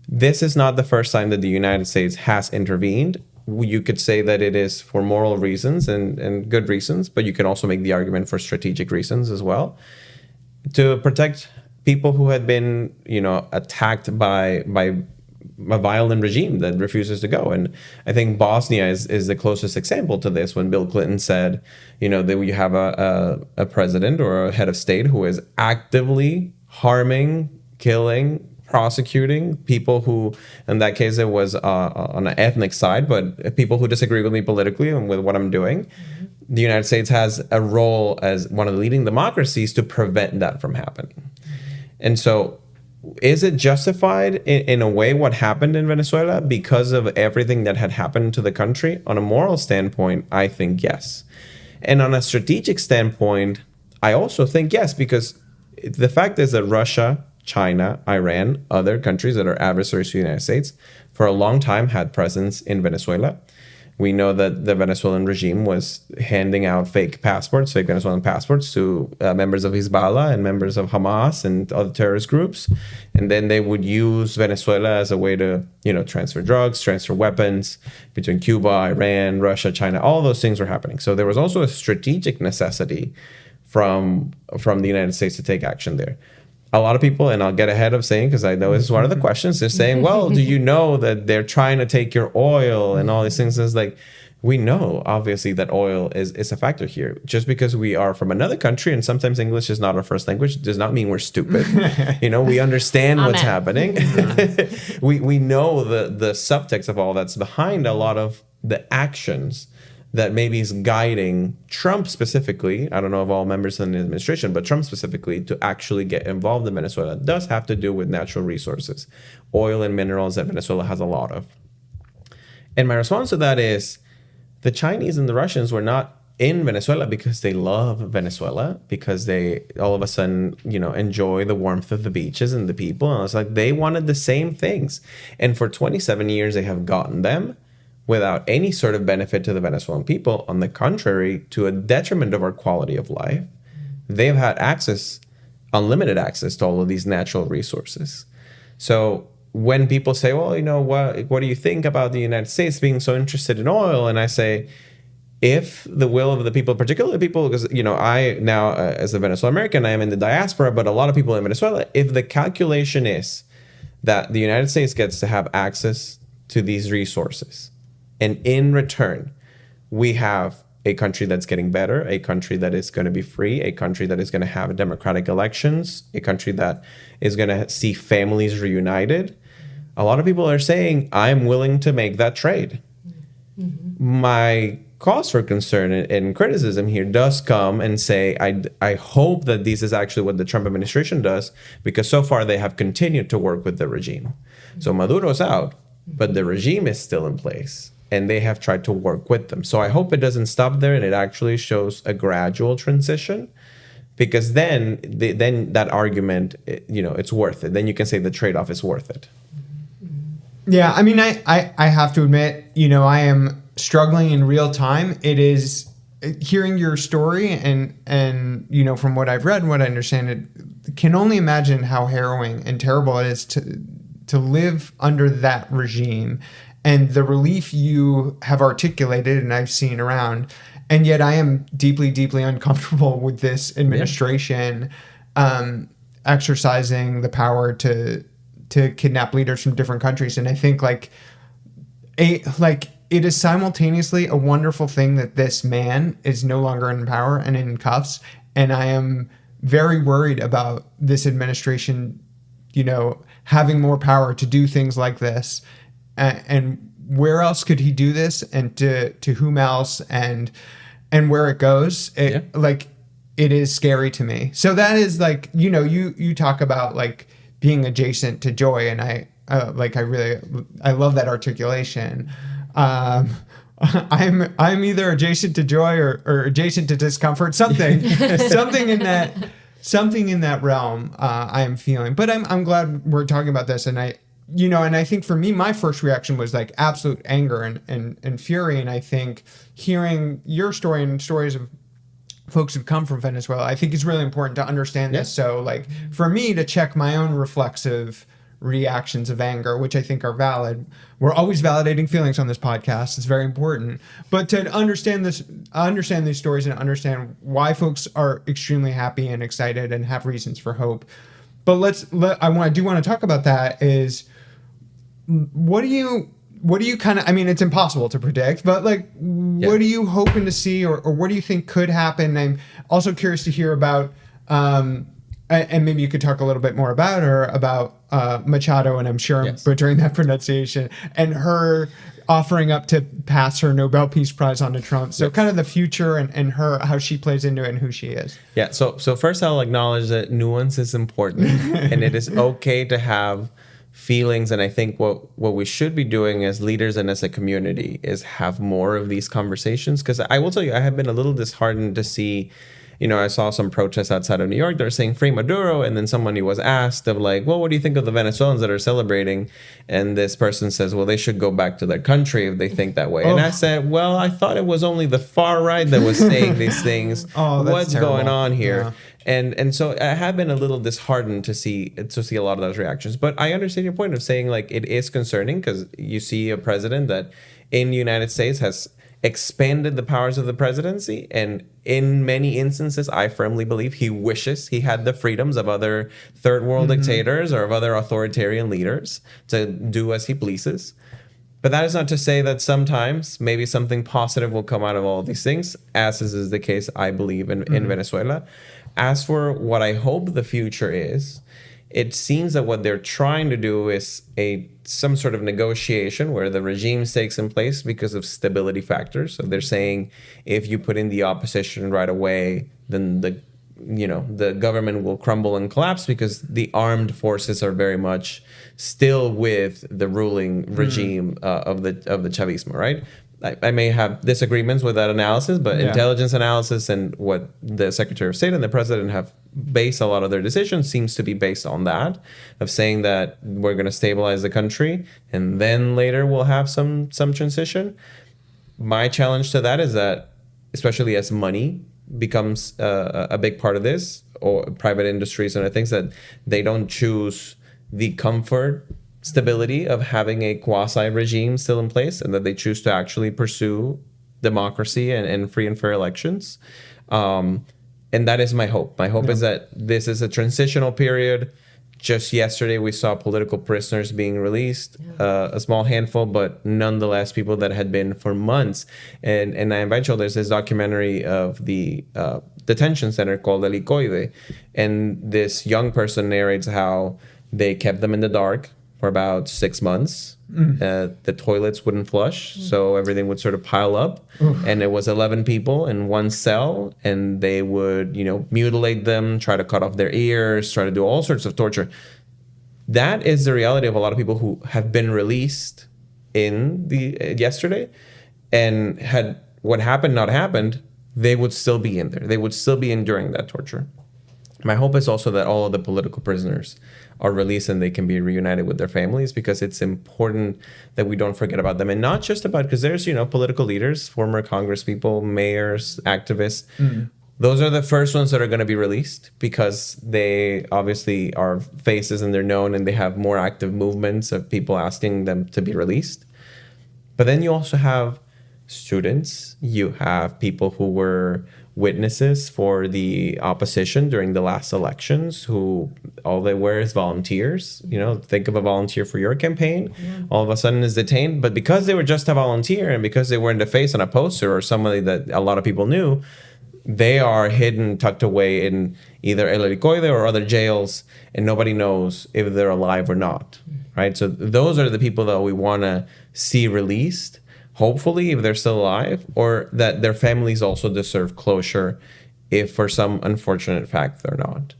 this is not the first time that the United States has intervened. You could say that it is for moral reasons and good reasons, but you can also make the argument for strategic reasons as well. to protect people who had been, attacked by a violent regime that refuses to go. And I think Bosnia is the closest example to this, when Bill Clinton said, that we have a president or a head of state who is actively harming, killing, prosecuting people who, in that case, it was on an ethnic side, but people who disagree with me politically and with what I'm doing. The United States has a role as one of the leading democracies to prevent that from happening. And so, is it justified in a way what happened in Venezuela because of everything that had happened to the country? On a moral standpoint, I think yes. And on a strategic standpoint, I also think yes, because the fact is that Russia, China, Iran, other countries that are adversaries to the United States, for a long time had presence in Venezuela. We know that the Venezuelan regime was handing out fake Venezuelan passports to members of Hezbollah and members of Hamas and other terrorist groups. And then they would use Venezuela as a way to, transfer drugs, transfer weapons between Cuba, Iran, Russia, China. All those things were happening. So there was also a strategic necessity from the United States to take action there. A lot of people, and I'll get ahead of saying, because I know this is one of the questions, they're saying, well, do you know that they're trying to take your oil and all these things? It's like, we know, obviously, that oil is a factor here. Just because we are from another country and sometimes English is not our first language does not mean we're stupid. We understand what's happening. we know the subtext of all that's behind a lot of the actions that maybe is guiding Trump specifically, I don't know of all members of the administration, but Trump specifically, to actually get involved in Venezuela does have to do with natural resources, oil and minerals that Venezuela has a lot of. And my response to that is the Chinese and the Russians were not in Venezuela because they love Venezuela, because they all of a sudden, enjoy the warmth of the beaches and the people. And it's like they wanted the same things. And for 27 years, they have gotten them without any sort of benefit to the Venezuelan people. On the contrary, to a detriment of our quality of life, they've had unlimited access to all of these natural resources. So when people say, well, what do you think about the United States being so interested in oil? And I say, if the will of the people, particularly people, because, I now, as a Venezuelan American, I am in the diaspora, but a lot of people in Venezuela, if the calculation is that the United States gets to have access to these resources, and in return, we have a country that's getting better, a country that is going to be free, a country that is going to have democratic elections, a country that is going to see families reunited. A lot of people are saying, I'm willing to make that trade. Mm-hmm. My cause for concern and criticism here does come and say, I hope that this is actually what the Trump administration does, because so far they have continued to work with the regime. Mm-hmm. So Maduro's out, but the regime is still in place. And they have tried to work with them. So I hope it doesn't stop there and it actually shows a gradual transition, because then that argument, it's worth it. Then you can say the trade-off is worth it. Yeah, I mean, I have to admit, I am struggling in real time. It is hearing your story and from what I've read and what I understand, it can only imagine how harrowing and terrible it is to live under that regime. And the relief you have articulated and I've seen around, and yet I am deeply, deeply uncomfortable with this administration exercising the power to kidnap leaders from different countries. And I think it is simultaneously a wonderful thing that this man is no longer in power and in cuffs. And I am very worried about this administration, having more power to do things like this. And where else could he do this, and to whom else, and where it goes? It is scary to me. So that is you talk about being adjacent to joy, and I love that articulation. I'm either adjacent to joy or adjacent to discomfort, something in that realm. I am feeling, but I'm glad we're talking about this, and I think for me, my first reaction was absolute anger and fury. And I think hearing your story and stories of folks who've come from Venezuela, I think it's really important to understand this. So for me to check my own reflexive reactions of anger, which I think are valid. We're always validating feelings on this podcast. It's very important. But to understand these stories and understand why folks are extremely happy and excited and have reasons for hope. But I do want to talk about that is what do you kind of, I mean, it's impossible to predict, but like, what are you hoping to see or what do you think could happen? I'm also curious to hear about, and maybe you could talk a little bit more about her, about Machado, and I'm sure I'm butchering that pronunciation, and her offering up to pass her Nobel Peace Prize on to Trump. So kind of the future and her, how she plays into it and who she is. Yeah. So first I'll acknowledge that nuance is important and it is okay to have feelings. And I think what we should be doing as leaders and as a community is have more of these conversations. Because I will tell you, I have been a little disheartened to see, I saw some protests outside of New York. They're saying free Maduro. And then somebody was asked of like, well, what do you think of the Venezuelans that are celebrating? And this person says, well, they should go back to their country if they think that way. And I said, well, I thought it was only the far right that was saying these things. What's terrible. Going on here? Yeah. And so I have been a little disheartened to see a lot of those reactions. But I understand your point of saying like it is concerning because you see a president that in the United States has expanded the powers of the presidency. And in many instances, I firmly believe he wishes he had the freedoms of other third world dictators or of other authoritarian leaders to do as he pleases. But that is not to say that sometimes maybe something positive will come out of all of these things, as is the case, I believe, in Venezuela. As for what I hope the future is, it seems that what they're trying to do is some sort of negotiation where the regime takes in place because of stability factors. So they're saying if you put in the opposition right away, then the government will crumble and collapse because the armed forces are very much still with the ruling regime of the Chavismo, right? I may have disagreements with that analysis, but intelligence analysis and what the Secretary of State and the President have based a lot of their decisions seems to be based on that, of saying that we're going to stabilize the country and then later we'll have some transition. My challenge to that is that, especially as money becomes a big part of this, or private industries and other things, that they don't choose the comfort stability of having a quasi-regime still in place, and that they choose to actually pursue democracy and free and fair elections. And that is my hope. My hope is that this is a transitional period. Just yesterday, we saw political prisoners being released, a small handful, but nonetheless, people that had been for months. And I invite you, there's this documentary of the detention center called Helicoide. And this young person narrates how they kept them in the dark for about 6 months. The toilets wouldn't flush, so everything would sort of pile up. And it was 11 people in one cell, and they would, mutilate them, try to cut off their ears, try to do all sorts of torture. That is the reality of a lot of people who have been released yesterday, and had what happened not happened, they would still be in there. They would still be enduring that torture. My hope is also that all of the political prisoners are released and they can be reunited with their families, because it's important that we don't forget about them. And not just about, because there's, political leaders, former congresspeople, mayors, activists. Those are the first ones that are going to be released, because they obviously are faces and they're known, and they have more active movements of people asking them to be released. But then you also have students, you have people who were witnesses for the opposition during the last elections, who all they were is volunteers. Think of a volunteer for your campaign, all of a sudden is detained, but because they were just a volunteer and because they were in the face on a poster or somebody that a lot of people knew, they are hidden, tucked away in either El Helicoide or other jails, and nobody knows if they're alive or not, right? So those are the people that we want to see released, hopefully, if they're still alive, or that their families also deserve closure if for some unfortunate fact they're not.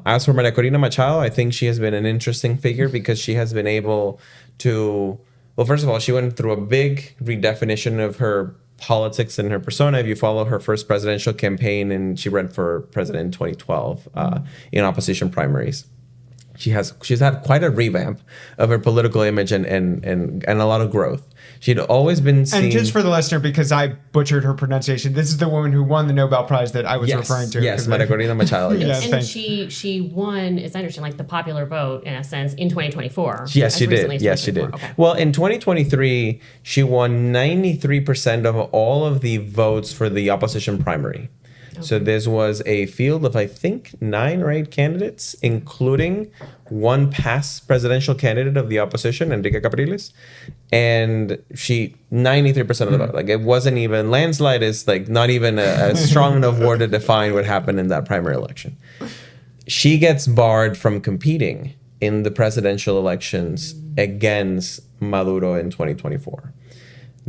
As for Maria Corina Machado, I think she has been an interesting figure, because she has been able to, well, first of all, she went through a big redefinition of her politics and her persona. If you follow her first presidential campaign, and she ran for president in 2012 in opposition primaries. She's had quite a revamp of her political image and a lot of growth. She'd always been seen. And just for the listener, because I butchered her pronunciation, this is the woman who won the Nobel Prize that I was referring to. Yes, Maria Corina Machado. Yes. And she won, as I understand, like the popular vote in a sense in 2024. Yes, she did. Yes, she did. Okay. Well, in 2023, she won 93% of all of the votes for the opposition primary. Okay. So this was a field of, I think, 9 or 8 candidates, including one past presidential candidate of the opposition, Enrique Capriles. And she, 93% of the vote. Like, it wasn't even, landslide is like not even a strong enough word to define what happened in that primary election. She gets barred from competing in the presidential elections against Maduro in 2024.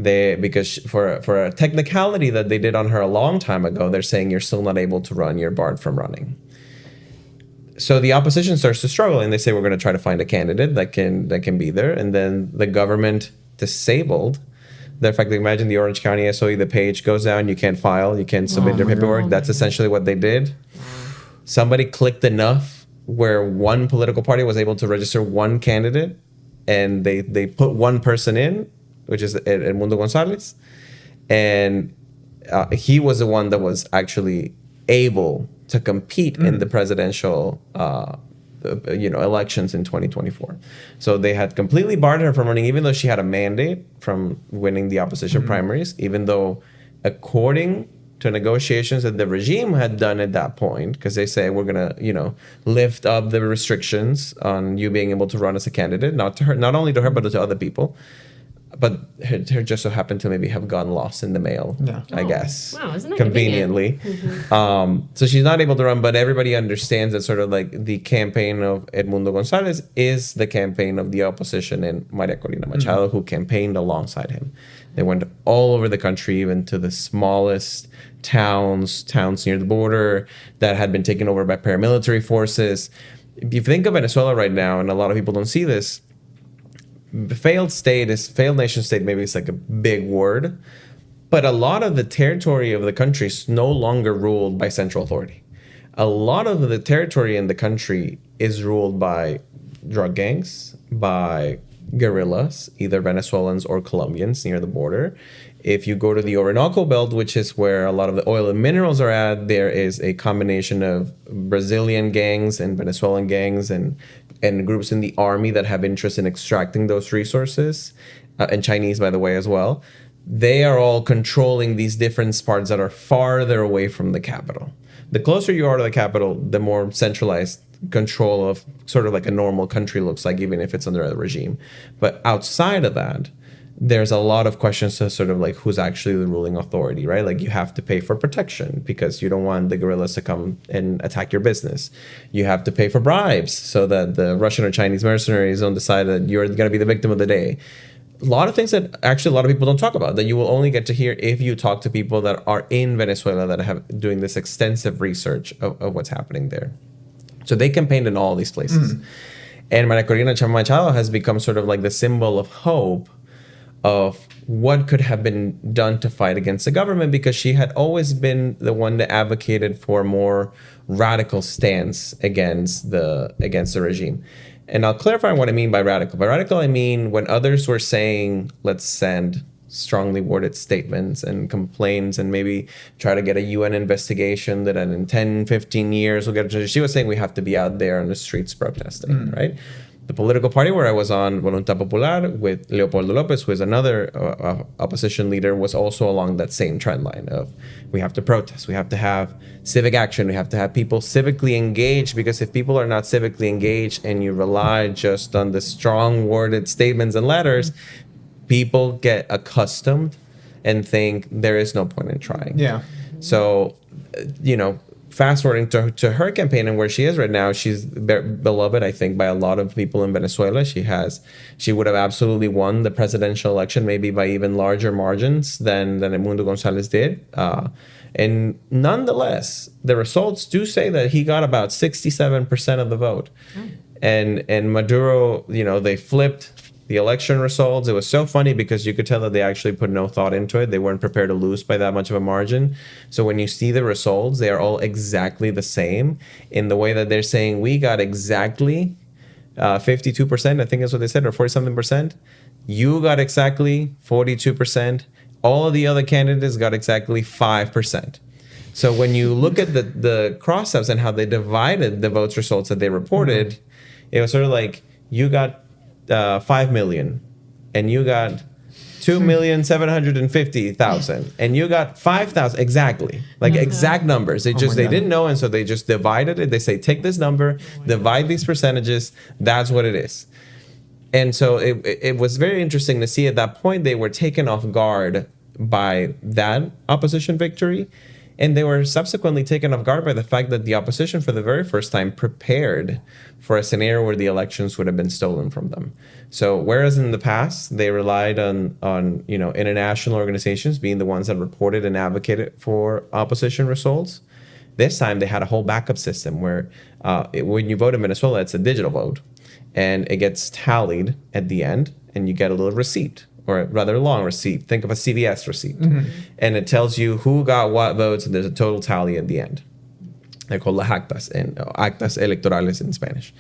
Because for a technicality that they did on her a long time ago, they're saying you're still not able to run, you're barred from running. So the opposition starts to struggle, and they say we're going to try to find a candidate that can be there, and then the government disabled. In fact, imagine the Orange County SOE, the page goes down, you can't file, you can't submit your paperwork. God. That's essentially what they did. Somebody clicked enough where one political party was able to register one candidate, and they put one person in, which is Edmundo Gonzalez, and he was the one that was actually able to compete in the presidential elections in 2024. So they had completely barred her from running, even though she had a mandate from winning the opposition primaries, even though according to negotiations that the regime had done at that point, because they say we're going to, lift up the restrictions on you being able to run as a candidate, not only to her, but to other people. But her just so happened to maybe have gotten lost in the mail, I guess. Wow, isn't that conveniently? So she's not able to run, but everybody understands that sort of like the campaign of Edmundo Gonzalez is the campaign of the opposition and Maria Corina Machado, who campaigned alongside him. They went all over the country, even to the smallest towns near the border that had been taken over by paramilitary forces. If you think of Venezuela right now, and a lot of people don't see this, failed nation state, maybe it's like a big word, but a lot of the territory of the country is no longer ruled by central authority. A lot of the territory in the country is ruled by drug gangs, by guerrillas, either Venezuelans or Colombians near the border. If you go to the Orinoco Belt, which is where a lot of the oil and minerals are at, there is a combination of Brazilian gangs and Venezuelan gangs and groups in the army that have interest in extracting those resources, and Chinese, by the way, as well. They are all controlling these different parts that are farther away from the capital. The closer you are to the capital, the more centralized control of sort of like a normal country looks like, even if it's under a regime. But outside of that, there's a lot of questions to sort of like who's actually the ruling authority, right? Like you have to pay for protection because you don't want the guerrillas to come and attack your business. You have to pay for bribes so that the Russian or Chinese mercenaries don't decide that you're going to be the victim of the day. A lot of things that actually a lot of people don't talk about, that you will only get to hear if you talk to people that are in Venezuela that have doing this extensive research of what's happening there. So they campaigned in all these places. And Maria Corina Machado has become sort of like the symbol of hope of what could have been done to fight against the government, because she had always been the one that advocated for a more radical stance against the regime. And I'll clarify what I mean by radical. By radical, I mean when others were saying, let's send strongly worded statements and complaints and maybe try to get a UN investigation that in 10, 15 years will get... She was saying we have to be out there on the streets protesting, right? The political party where I was on, Voluntad Popular, with Leopoldo Lopez, who is another opposition leader, was also along that same trend line of we have to protest, we have to have civic action, we have to have people civically engaged, because if people are not civically engaged and you rely just on the strong worded statements and letters, people get accustomed and think there is no point in trying. Yeah. So, fast forwarding to her campaign and where she is right now, she's beloved, I think, by a lot of people in Venezuela. She would have absolutely won the presidential election, maybe by even larger margins than Edmundo Gonzalez did. And nonetheless, the results do say that he got about 67% of the vote. And Maduro, they flipped the election results. It was so funny because you could tell that they actually put no thought into it. They weren't prepared to lose by that much of a margin. So when you see the results, they are all exactly the same in the way that they're saying we got exactly 52%, I think that's what they said, or 40 something percent. You got exactly 42%. All of the other candidates got exactly 5%. So when you look at the cross-ups and how they divided the votes results that they reported, it was sort of like you got 5 million and you got 2,750,000 and you got 5,000 exactly, like exact numbers. They didn't know, and so they just divided it. They say take this number, divide these percentages. That's what it is. And so it was very interesting to see at that point they were taken off guard by that opposition victory. And they were subsequently taken off guard by the fact that the opposition for the very first time prepared for a scenario where the elections would have been stolen from them. So whereas in the past they relied on international organizations being the ones that reported and advocated for opposition results, this time they had a whole backup system where when you vote in Venezuela, it's a digital vote, and it gets tallied at the end, and you get a little receipt. Or a rather long receipt. Think of a CVS receipt. And it tells you who got what votes, and there's a total tally at the end. They're called las actas, actas electorales in Spanish.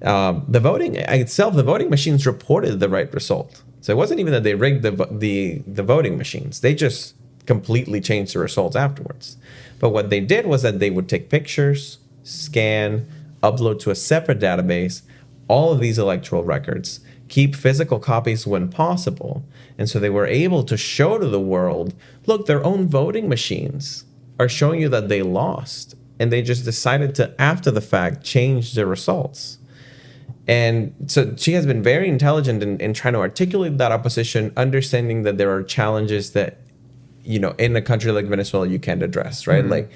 The voting itself, the voting machines reported the right result. So it wasn't even that they rigged the voting machines. They just completely changed the results afterwards. But what they did was that they would take pictures, scan, upload to a separate database, all of these electoral records, keep physical copies when possible. And so they were able to show to the world, look, their own voting machines are showing you that they lost. And they just decided to, after the fact, change the results. And so she has been very intelligent in trying to articulate that opposition, understanding that there are challenges that, in a country like Venezuela, you can't address, right? Like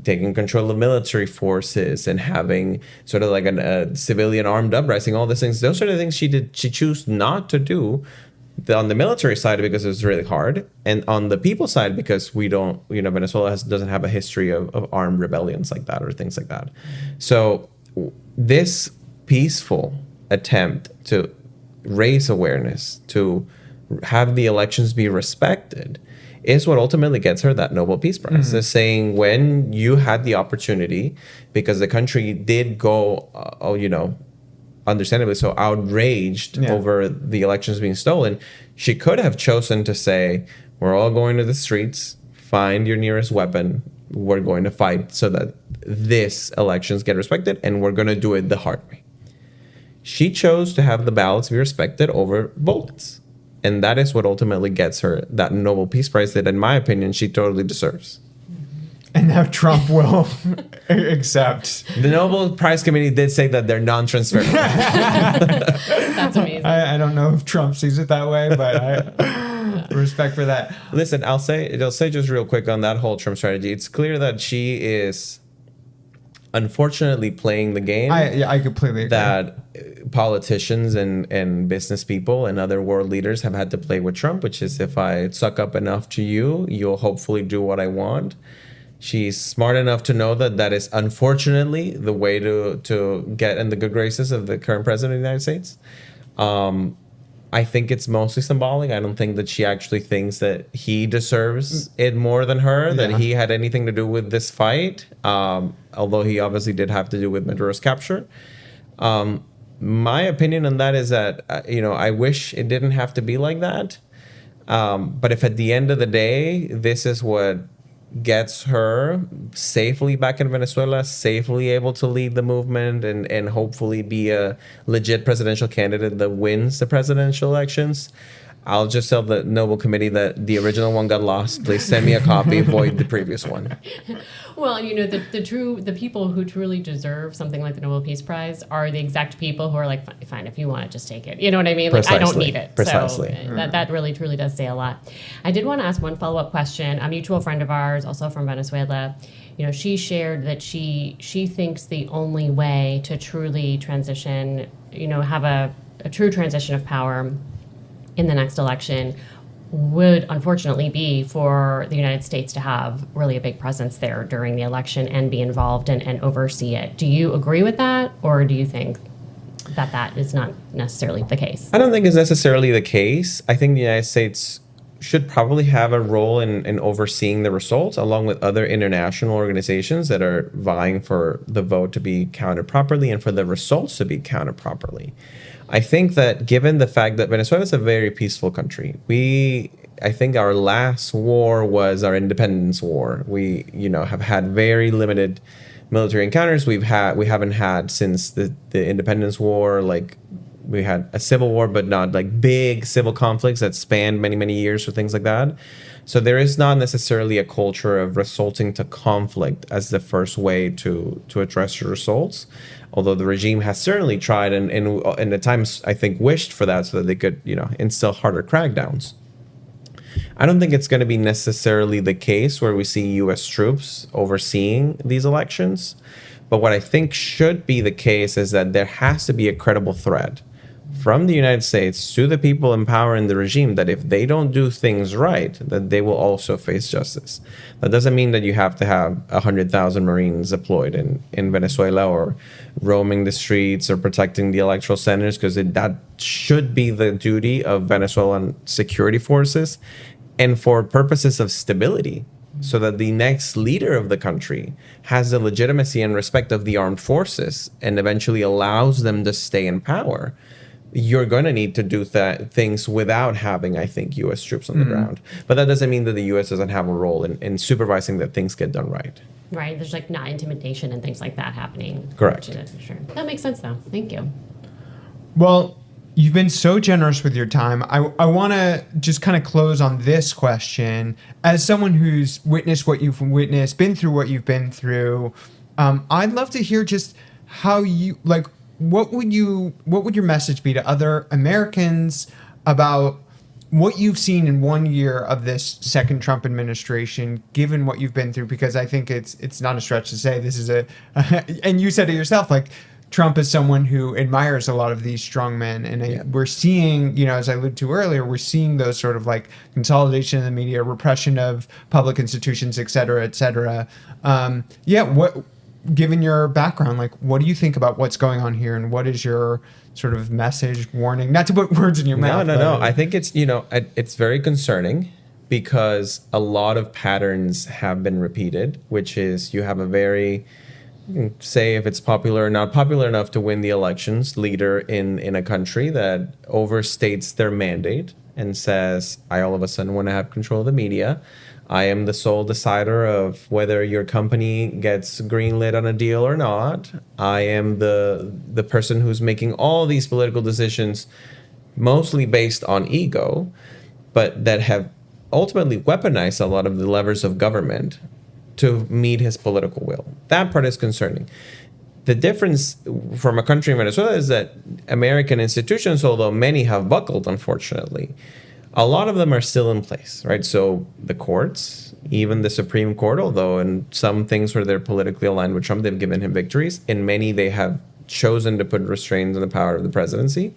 taking control of military forces and having sort of like a civilian armed uprising, all these things. Those sort of things she chose not to do on the military side because it was really hard, and on the people side because we don't, Venezuela doesn't have a history of armed rebellions like that or things like that. So this peaceful attempt to raise awareness, to have the elections be respected, is what ultimately gets her that Nobel Peace Prize. Is saying when you had the opportunity, because the country did go, understandably so, outraged over the elections being stolen, she could have chosen to say, we're all going to the streets, find your nearest weapon, we're going to fight so that this elections get respected, and we're going to do it the hard way. She chose to have the ballots be respected over bullets. And that is what ultimately gets her that Nobel Peace Prize that, in my opinion, she totally deserves. And now Trump will accept. The Nobel Prize Committee did say that they're non-transferable. That's amazing. I don't know if Trump sees it that way, but I respect for that. Listen, I'll say just real quick on that whole Trump strategy. It's clear that she is unfortunately playing the game. I completely agree. That politicians and business people and other world leaders have had to play with Trump, which is, if I suck up enough to you, you'll hopefully do what I want. She's smart enough to know that is unfortunately the way to get in the good graces of the current president of the United States. I think it's mostly symbolic. I don't think that she actually thinks that he deserves it more than her, that he had anything to do with this fight, although he obviously did have to do with Maduro's capture. My opinion on that is that, I wish it didn't have to be like that. But if at the end of the day, this is what gets her safely back in Venezuela, safely able to lead the movement and hopefully be a legit presidential candidate that wins the presidential elections, I'll just tell the Nobel Committee that the original one got lost. Please send me a copy, avoid the previous one. Well, the people who truly deserve something like the Nobel Peace Prize are the exact people who are like, fine, if you want it, just take it. You know what I mean? Like, I don't need it. Precisely. So that really, truly does say a lot. I did want to ask one follow-up question. A mutual friend of ours, also from Venezuela, she shared that she thinks the only way to truly transition, have a true transition of power in the next election would unfortunately be for the United States to have really a big presence there during the election and be involved and oversee it. Do you agree with that, or do you think that is not necessarily the case? I don't think it's necessarily the case. I think the United States should probably have a role in overseeing the results, along with other international organizations that are vying for the vote to be counted properly and for the results to be counted properly. I think that given the fact that Venezuela is a very peaceful country, I think our last war was our independence war. We, have had very limited military encounters. We haven't had since the independence war, like we had a civil war, but not like big civil conflicts that spanned many, many years or things like that. So there is not necessarily a culture of resorting to conflict as the first way to address your results. Although the regime has certainly tried and at times I think wished for that so that they could, instill harder crackdowns. I don't think it's going to be necessarily the case where we see U.S. troops overseeing these elections. But what I think should be the case is that there has to be a credible threat from the United States to the people empowering the regime that if they don't do things right, that they will also face justice. That doesn't mean that you have to have 100,000 Marines deployed in Venezuela or roaming the streets or protecting the electoral centers, because that should be the duty of Venezuelan security forces and for purposes of stability, so that the next leader of the country has the legitimacy and respect of the armed forces and eventually allows them to stay in power. You're going to need to do things without having, I think, U.S. troops on the ground. But that doesn't mean that the U.S. doesn't have a role in supervising that things get done right. Right. There's like not intimidation and things like that happening. Correct. Sure. That makes sense, though. Thank you. Well, you've been so generous with your time. I want to just kind of close on this question. As someone who's witnessed what you've witnessed, been through what you've been through, I'd love to hear just how you, like, what would your message be to other Americans about what you've seen in 1 year of this second Trump administration, given what you've been through? Because I think it's not a stretch to say this is and you said it yourself, like, Trump is someone who admires a lot of these strong men. And we're seeing, as I alluded to earlier, we're seeing those sort of like consolidation in the media, repression of public institutions, et cetera, et cetera. Given your background, like, what do you think about what's going on here, and what is your sort of message, warning? Not to put words in your mouth. No. I think it's, it's very concerning because a lot of patterns have been repeated, which is you have a very, say if it's popular or not popular enough to win the elections, leader in a country that overstates their mandate and says, I all of a sudden want to have control of the media. I am the sole decider of whether your company gets greenlit on a deal or not. I am the person who's making all these political decisions, mostly based on ego, but that have ultimately weaponized a lot of the levers of government to meet his political will. That part is concerning. The difference from a country in Venezuela is that American institutions, although many have buckled, unfortunately, a lot of them are still in place, right? So the courts, even the Supreme Court, although in some things where they're politically aligned with Trump, they've given him victories. In many, they have chosen to put restraints on the power of the presidency.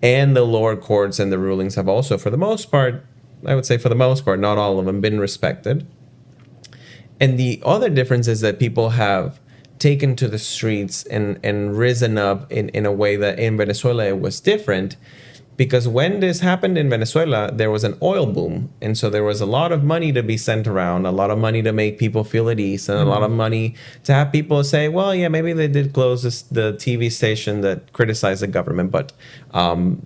And the lower courts and the rulings have also, for the most part, I would say for the most part, not all of them, been respected. And the other difference is that people have taken to the streets and risen up in a way that in Venezuela it was different. Because when this happened in Venezuela, there was an oil boom. And so there was a lot of money to be sent around, a lot of money to make people feel at ease, and a lot of money to have people say, well, yeah, maybe they did close the TV station that criticized the government, but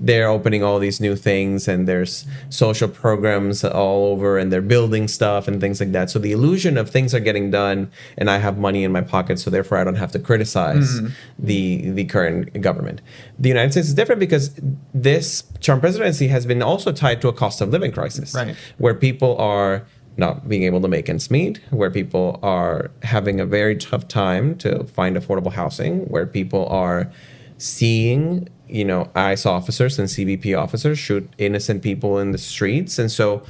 they're opening all these new things, and there's social programs all over, and they're building stuff and things like that. So the illusion of things are getting done, and I have money in my pocket, so therefore I don't have to criticize the current government. The United States is different because this Trump presidency has been also tied to a cost of living crisis, right, where people are not being able to make ends meet, where people are having a very tough time to find affordable housing, where people are seeing, ICE officers and CBP officers shoot innocent people in the streets. And so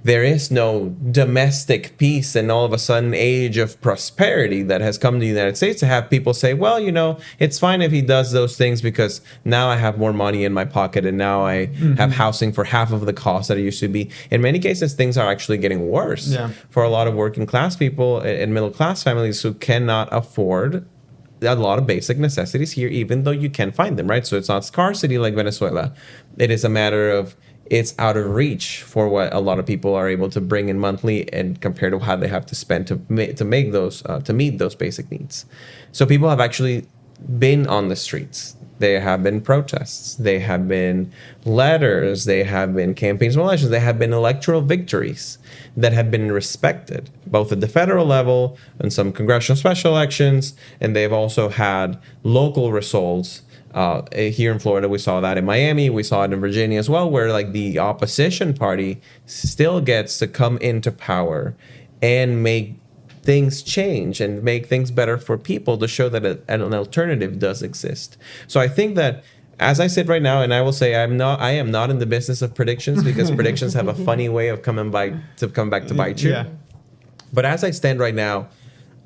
there is no domestic peace and all of a sudden age of prosperity that has come to the United States to have people say, well, it's fine if he does those things because now I have more money in my pocket and now I have housing for half of the cost that it used to be. In many cases, things are actually getting worse for a lot of working class people and middle class families who cannot afford a lot of basic necessities here, even though you can find them, right? So it's not scarcity like Venezuela. It is a matter of it's out of reach for what a lot of people are able to bring in monthly, and compared to how they have to spend to make those to meet those basic needs. So people have actually been on the streets. There have been protests. There have been letters. There have been campaigns for elections. There have been electoral victories that have been respected, both at the federal level and some congressional special elections. And they've also had local results. Here in Florida, we saw that in Miami. We saw it in Virginia as well, where like the opposition party still gets to come into power and make things change and make things better for people, to show that an alternative does exist. So I think that, as I said right now, and I will say I am not in the business of predictions, because predictions have a funny way of come back to bite you. Yeah. But as I stand right now,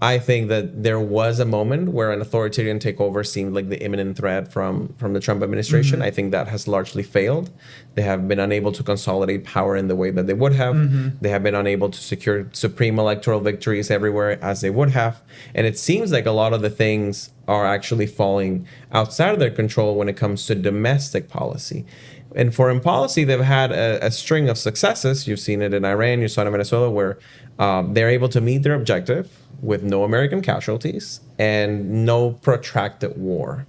I think that there was a moment where an authoritarian takeover seemed like the imminent threat from the Trump administration. I think that has largely failed. They have been unable to consolidate power in the way that they would have. They have been unable to secure supreme electoral victories everywhere as they would have. And it seems like a lot of the things are actually falling outside of their control when it comes to domestic policy. In foreign policy, they've had a string of successes. You've seen it in Iran, you saw it in Venezuela, where they're able to meet their objective with no American casualties and no protracted war.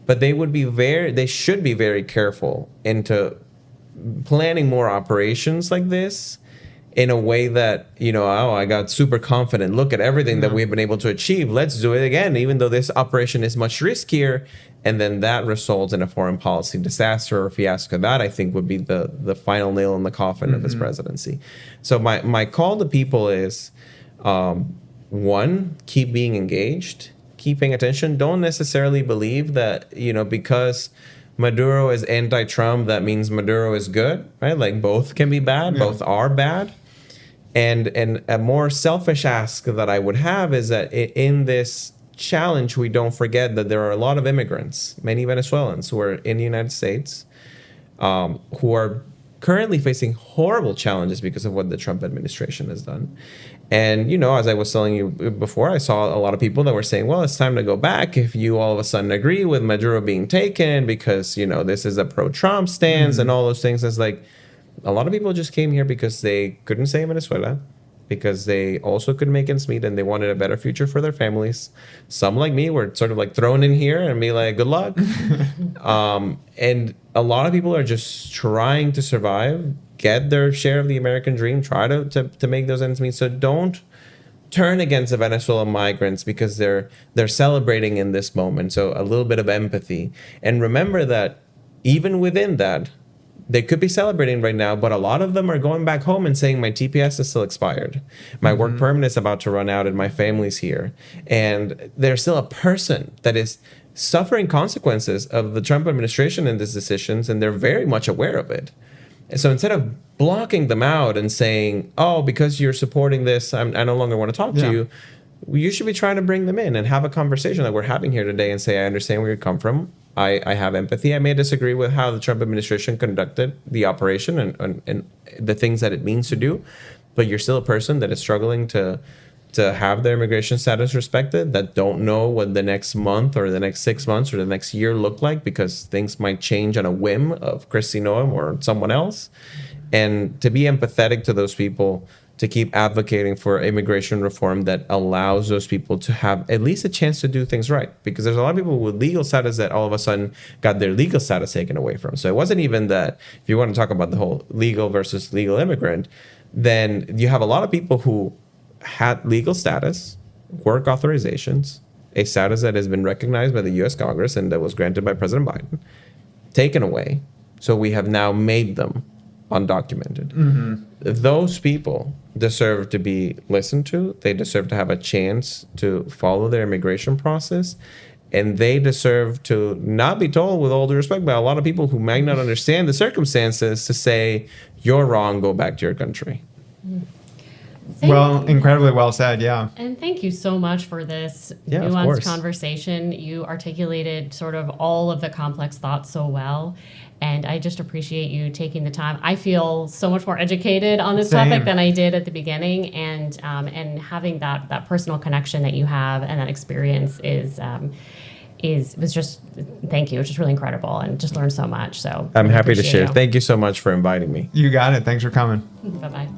But they should be very careful into planning more operations like this in a way that, I got super confident. Look at everything that we've been able to achieve. Let's do it again, even though this operation is much riskier. And then that results in a foreign policy disaster or fiasco. That, I think, would be the final nail in the coffin of his presidency. So my call to people is, one, keep being engaged, keep paying attention. Don't necessarily believe that, because Maduro is anti-Trump, that means Maduro is good, right? Like, both can be bad, both are bad. And a more selfish ask that I would have is that in this challenge, we don't forget that there are a lot of immigrants, many Venezuelans who are in the United States, who are currently facing horrible challenges because of what the Trump administration has done. And, as I was telling you before, I saw a lot of people that were saying, well, it's time to go back if you all of a sudden agree with Maduro being taken because, this is a pro-Trump stance and all those things. It's like, a lot of people just came here because they couldn't stay in Venezuela, because they also couldn't make ends meet and they wanted a better future for their families. Some, like me, were sort of like thrown in here and be like, good luck. And a lot of people are just trying to survive, get their share of the American dream, try to make those ends meet. So don't turn against the Venezuelan migrants because they're celebrating in this moment. So a little bit of empathy. And remember that even within that, they could be celebrating right now, but a lot of them are going back home and saying, my TPS is still expired. My work permit is about to run out and my family's here. And there's still a person that is suffering consequences of the Trump administration and these decisions, and they're very much aware of it. And so instead of blocking them out and saying, oh, because you're supporting this, I no longer want to talk to you, you should be trying to bring them in and have a conversation like we're having here today and say, I understand where you come from. I have empathy. I may disagree with how the Trump administration conducted the operation and the things that it means to do, but you're still a person that is struggling to have their immigration status respected, that don't know what the next month or the next 6 months or the next year look like because things might change on a whim of Kristi Noem or someone else. And to be empathetic to those people, to keep advocating for immigration reform that allows those people to have at least a chance to do things right. Because there's a lot of people with legal status that all of a sudden got their legal status taken away from. So it wasn't even that, if you want to talk about the whole legal versus legal immigrant, then you have a lot of people who had legal status, work authorizations, a status that has been recognized by the U.S. Congress and that was granted by President Biden, taken away. So we have now made them undocumented. Those people deserve to be listened to. They deserve to have a chance to follow their immigration process. And they deserve to not be told, with all due respect, by a lot of people who might not understand the circumstances, to say, you're wrong, go back to your country. Incredibly well said, yeah. And thank you so much for this of nuanced course. conversation. You articulated sort of all of the complex thoughts so well. And I just appreciate you taking the time. I feel so much more educated on this topic than I did at the beginning. And having that personal connection that you have and that experience is was just, thank you. It was just really incredible and just learned so much. So I'm really happy to appreciate share. you. Thank you so much for inviting me. You got it. Thanks for coming. Bye-bye.